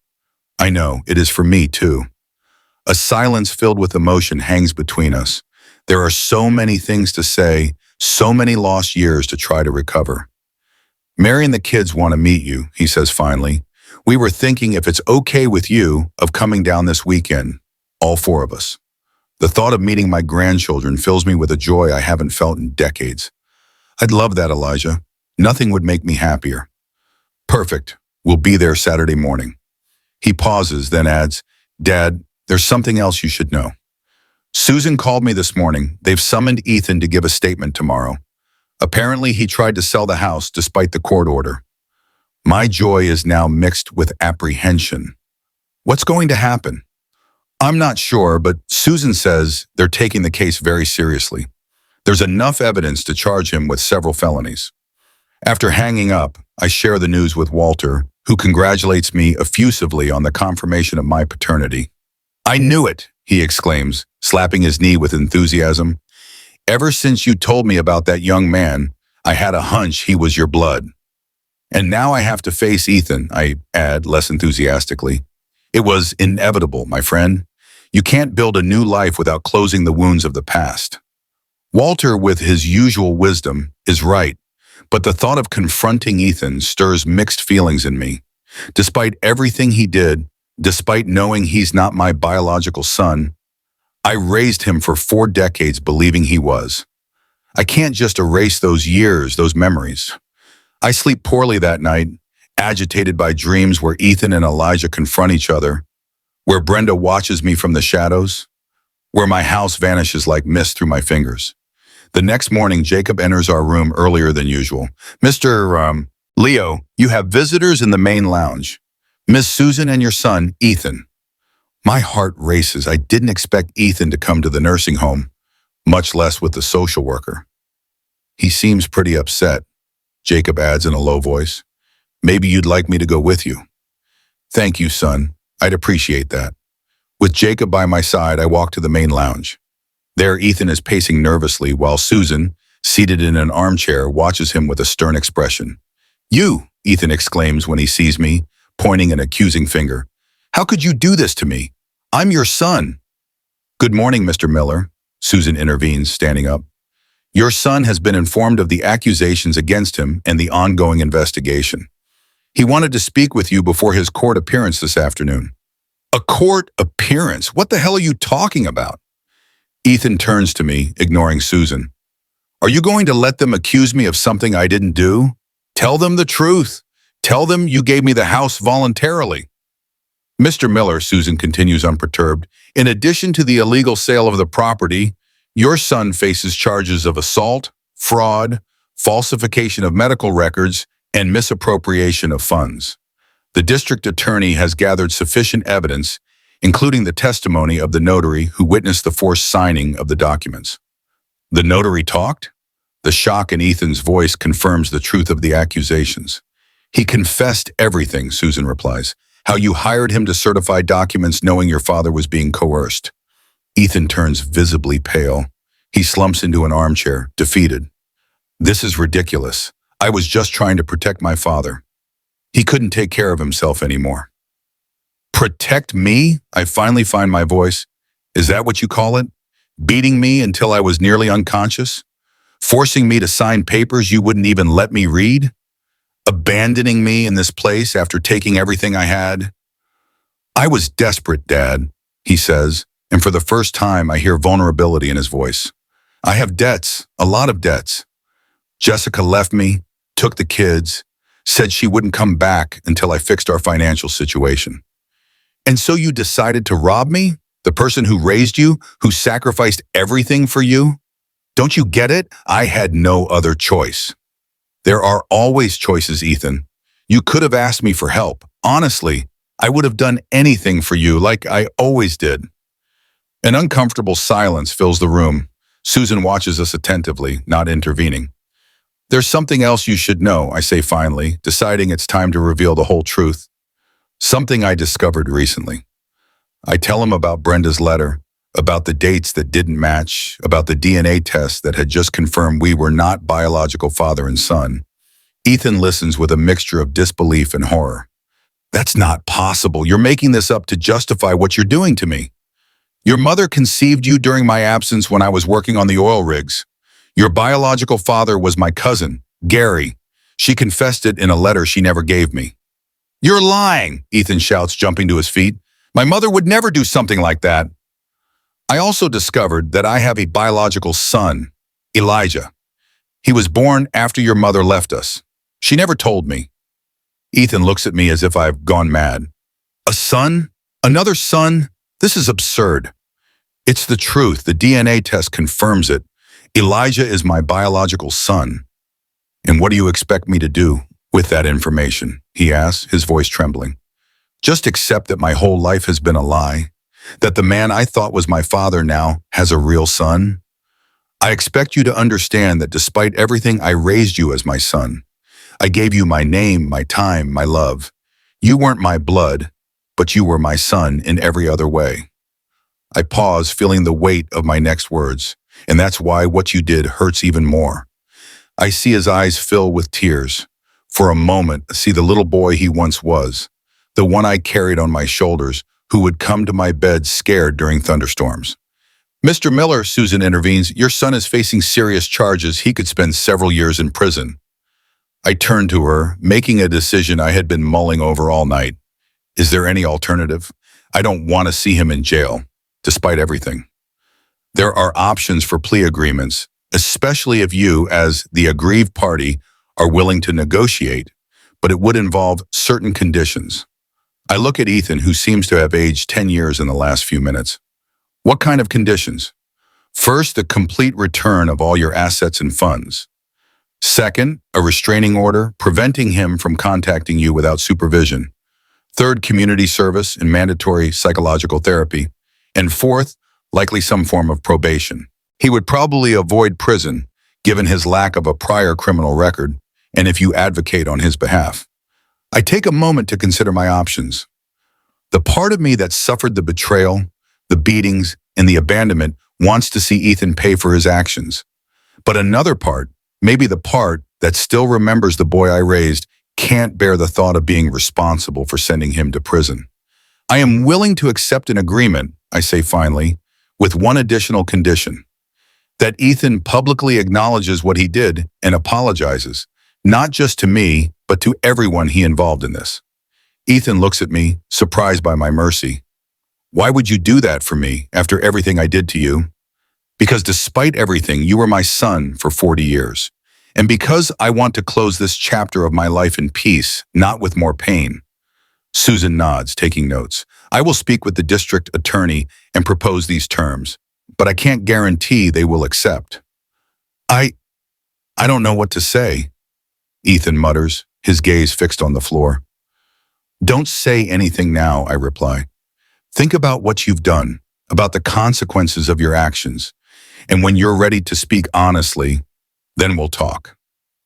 I know, it is for me too. A silence filled with emotion hangs between us. There are so many things to say, so many lost years to try to recover. Mary and the kids want to meet you, he says finally. We were thinking if it's okay with you of coming down this weekend, all 4 of us. The thought of meeting my grandchildren fills me with a joy I haven't felt in decades. I'd love that, Elijah. Nothing would make me happier. Perfect. We'll be there Saturday morning. He pauses, then adds, Dad, there's something else you should know. Susan called me this morning. They've summoned Ethan to give a statement tomorrow. Apparently, he tried to sell the house despite the court order. My joy is now mixed with apprehension. What's going to happen? I'm not sure, but Susan says they're taking the case very seriously. There's enough evidence to charge him with several felonies. After hanging up, I share the news with Walter, who congratulates me effusively on the confirmation of my paternity. I knew it, he exclaims, slapping his knee with enthusiasm. Ever since you told me about that young man, I had a hunch he was your blood. And now I have to face Ethan, I add less enthusiastically. It was inevitable, my friend. You can't build a new life without closing the wounds of the past. Walter, with his usual wisdom, is right, but the thought of confronting Ethan stirs mixed feelings in me. Despite everything he did, despite knowing he's not my biological son, I raised him for 4 decades believing he was. I can't just erase those years, those memories. I sleep poorly that night, agitated by dreams where Ethan and Elijah confront each other, where Brenda watches me from the shadows, where my house vanishes like mist through my fingers. The next morning, Jacob enters our room earlier than usual. Mr. Leo, you have visitors in the main lounge. Miss Susan and your son, Ethan. My heart races. I didn't expect Ethan to come to the nursing home, much less with the social worker. He seems pretty upset, Jacob adds in a low voice. Maybe you'd like me to go with you. Thank you, son. I'd appreciate that. With Jacob by my side, I walk to the main lounge. There, Ethan is pacing nervously while Susan, seated in an armchair, watches him with a stern expression. You, Ethan exclaims when he sees me, pointing an accusing finger. How could you do this to me? I'm your son. Good morning, Mr. Miller, Susan intervenes, standing up. Your son has been informed of the accusations against him and the ongoing investigation. He wanted to speak with you before his court appearance this afternoon. A court appearance? What the hell are you talking about? Ethan turns to me, ignoring Susan. Are you going to let them accuse me of something I didn't do? Tell them the truth. Tell them you gave me the house voluntarily. Mr. Miller, Susan continues unperturbed, in addition to the illegal sale of the property, your son faces charges of assault, fraud, falsification of medical records, and misappropriation of funds. The district attorney has gathered sufficient evidence, including the testimony of the notary who witnessed the forced signing of the documents. The notary talked? The shock in Ethan's voice confirms the truth of the accusations. He confessed everything, Susan replies. How you hired him to certify documents knowing your father was being coerced. Ethan turns visibly pale. He slumps into an armchair, defeated. This is ridiculous. I was just trying to protect my father. He couldn't take care of himself anymore. Protect me? I finally find my voice. Is that what you call it? Beating me until I was nearly unconscious? Forcing me to sign papers you wouldn't even let me read? Abandoning me in this place after taking everything I had? I was desperate, Dad, he says, and for the first time I hear vulnerability in his voice. I have debts, a lot of debts. Jessica left me, took the kids, said she wouldn't come back until I fixed our financial situation. And so you decided to rob me? The person who raised you, who sacrificed everything for you? Don't you get it? I had no other choice. There are always choices, Ethan. You could have asked me for help. Honestly, I would have done anything for you like I always did. An uncomfortable silence fills the room. Susan watches us attentively, not intervening. There's something else you should know, I say finally, deciding it's time to reveal the whole truth. Something I discovered recently. I tell him about Brenda's letter, about the dates that didn't match, about the DNA test that had just confirmed we were not biological father and son. Ethan listens with a mixture of disbelief and horror. That's not possible. You're making this up to justify what you're doing to me. Your mother conceived you during my absence when I was working on the oil rigs. Your biological father was my cousin, Gary. She confessed it in a letter she never gave me. You're lying, Ethan shouts, jumping to his feet. My mother would never do something like that. I also discovered that I have a biological son, Elijah. He was born after your mother left us. She never told me. Ethan looks at me as if I've gone mad. A son? Another son? This is absurd. It's the truth. The DNA test confirms it. Elijah is my biological son. And what do you expect me to do with that information? He asks, his voice trembling. Just accept that my whole life has been a lie, that the man I thought was my father now has a real son? I expect you to understand that despite everything, I raised you as my son. I gave you my name, my time, my love. You weren't my blood, but you were my son in every other way. I pause, feeling the weight of my next words. And that's why what you did hurts even more. I see his eyes fill with tears. For a moment, I see the little boy he once was, the one I carried on my shoulders, who would come to my bed scared during thunderstorms. Mr. Miller, Susan intervenes, your son is facing serious charges. He could spend several years in prison. I turned to her, making a decision I had been mulling over all night. Is there any alternative? I don't want to see him in jail, despite everything. There are options for plea agreements, especially if you, as the aggrieved party, are willing to negotiate, but it would involve certain conditions. I look at Ethan, who seems to have aged 10 years in the last few minutes. What kind of conditions? First, the complete return of all your assets and funds. Second, a restraining order preventing him from contacting you without supervision. Third, community service and mandatory psychological therapy. And fourth, likely some form of probation. He would probably avoid prison, given his lack of a prior criminal record, and if you advocate on his behalf. I take a moment to consider my options. The part of me that suffered the betrayal, the beatings, and the abandonment wants to see Ethan pay for his actions. But another part, maybe the part that still remembers the boy I raised, can't bear the thought of being responsible for sending him to prison. I am willing to accept an agreement, I say finally, with one additional condition. That Ethan publicly acknowledges what he did and apologizes, not just to me, but to everyone he involved in this. Ethan looks at me, surprised by my mercy. Why would you do that for me after everything I did to you? Because despite everything, you were my son for 40 years. And because I want to close this chapter of my life in peace, not with more pain. Susan nods, taking notes. I will speak with the district attorney and propose these terms, but I can't guarantee they will accept. I don't know what to say, Ethan mutters, his gaze fixed on the floor. Don't say anything now, I reply. Think about what you've done, about the consequences of your actions, and when you're ready to speak honestly, then we'll talk.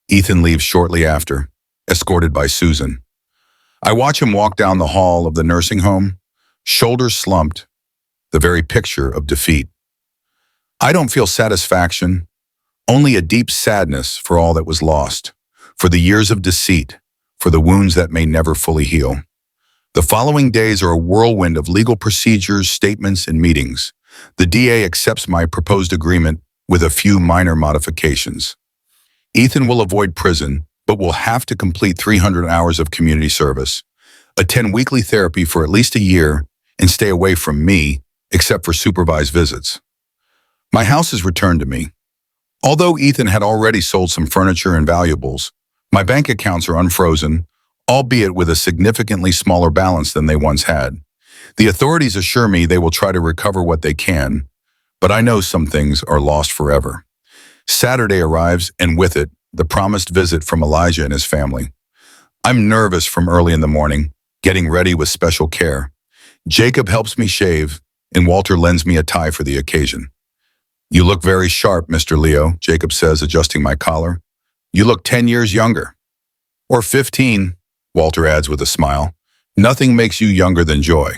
Ethan leaves shortly after, escorted by Susan. I watch him walk down the hall of the nursing home, shoulders slumped, the very picture of defeat. I don't feel satisfaction, only a deep sadness for all that was lost, for the years of deceit, for the wounds that may never fully heal. The following days are a whirlwind of legal procedures, statements, and meetings. The DA accepts my proposed agreement with a few minor modifications. Ethan will avoid prison, but will have to complete 300 hours of community service, attend weekly therapy for at least a year, and stay away from me, except for supervised visits. My house is returned to me. Although Ethan had already sold some furniture and valuables, my bank accounts are unfrozen, albeit with a significantly smaller balance than they once had. The authorities assure me they will try to recover what they can, but I know some things are lost forever. Saturday arrives, and with it, the promised visit from Elijah and his family. I'm nervous from early in the morning, getting ready with special care. Jacob helps me shave, and Walter lends me a tie for the occasion. You look very sharp, Mr. Leo, Jacob says, adjusting my collar. You look 10 years younger. Or 15, Walter adds with a smile. Nothing makes you younger than joy.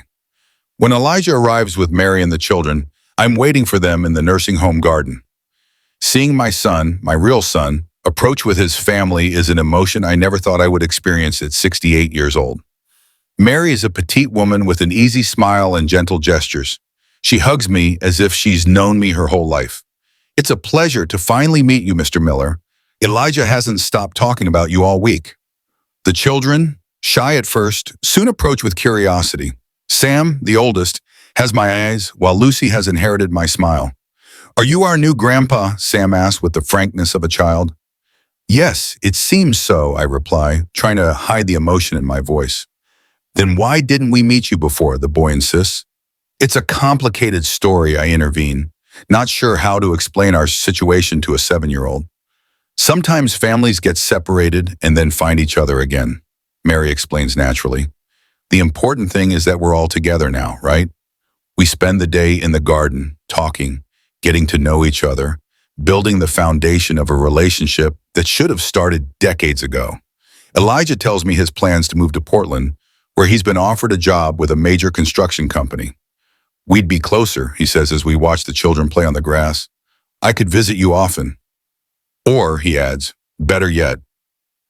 When Elijah arrives with Mary and the children, I'm waiting for them in the nursing home garden. Seeing my son, my real son, approach with his family is an emotion I never thought I would experience at 68 years old. Mary is a petite woman with an easy smile and gentle gestures. She hugs me as if she's known me her whole life. It's a pleasure to finally meet you, Mr. Miller. Elijah hasn't stopped talking about you all week. The children, shy at first, soon approach with curiosity. Sam, the oldest, has my eyes, while Lucy has inherited my smile. Are you our new grandpa? Sam asks with the frankness of a child. Yes, it seems so, I reply, trying to hide the emotion in my voice. Then why didn't we meet you before? The boy insists. It's a complicated story, I intervene, not sure how to explain our situation to a 7-year-old. Sometimes families get separated and then find each other again, Mary explains naturally. The important thing is that we're all together now, right? We spend the day in the garden, talking, getting to know each other, building the foundation of a relationship that should have started decades ago. Elijah tells me his plans to move to Portland, where he's been offered a job with a major construction company. We'd be closer, he says as we watch the children play on the grass. I could visit you often. Or, he adds, better yet.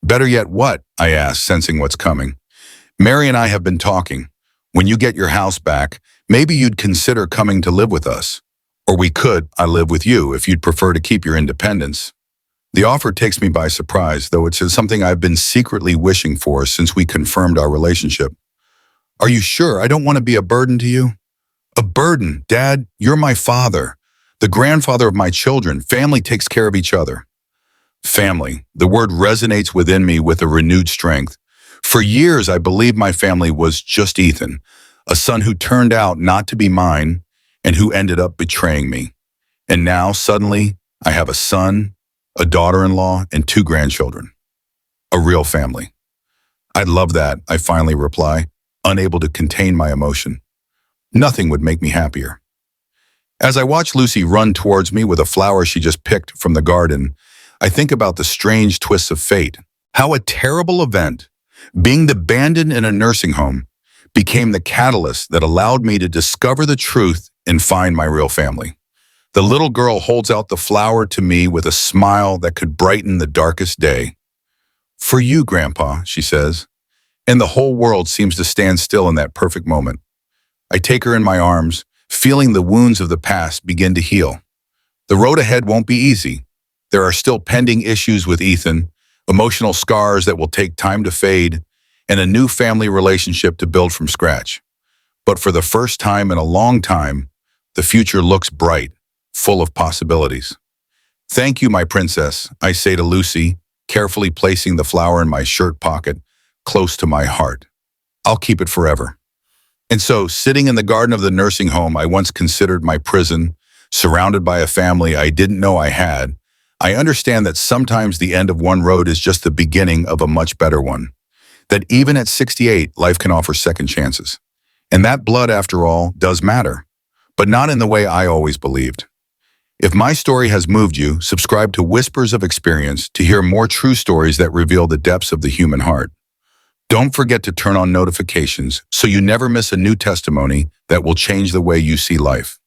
Better yet what? I ask, sensing what's coming. Mary and I have been talking. When you get your house back, maybe you'd consider coming to live with us. Or we could, I live with you, if you'd prefer to keep your independence. The offer takes me by surprise, though it's something I've been secretly wishing for since we confirmed our relationship. Are you sure I don't want to be a burden to you? A burden? Dad, you're my father, the grandfather of my children. Family takes care of each other. Family. The word resonates within me with a renewed strength. For years, I believed my family was just Ethan, a son who turned out not to be mine and who ended up betraying me. And now, suddenly, I have a son, a daughter-in-law, and 2 grandchildren. A real family. I'd love that, I finally reply, unable to contain my emotion. Nothing would make me happier. As I watch Lucy run towards me with a flower she just picked from the garden, I think about the strange twists of fate. How a terrible event, being abandoned in a nursing home, became the catalyst that allowed me to discover the truth and find my real family. The little girl holds out the flower to me with a smile that could brighten the darkest day. For you, Grandpa, she says, and the whole world seems to stand still in that perfect moment. I take her in my arms, feeling the wounds of the past begin to heal. The road ahead won't be easy. There are still pending issues with Ethan, emotional scars that will take time to fade, and a new family relationship to build from scratch. But for the first time in a long time, the future looks bright, full of possibilities. Thank you, my princess, I say to Lucy, carefully placing the flower in my shirt pocket, close to my heart. I'll keep it forever. And so, sitting in the garden of the nursing home I once considered my prison, surrounded by a family I didn't know I had, I understand that sometimes the end of one road is just the beginning of a much better one. That even at 68, life can offer second chances. And that blood, after all, does matter. But not in the way I always believed. If my story has moved you, subscribe to Whispers of Experience to hear more true stories that reveal the depths of the human heart. Don't forget to turn on notifications so you never miss a new testimony that will change the way you see life.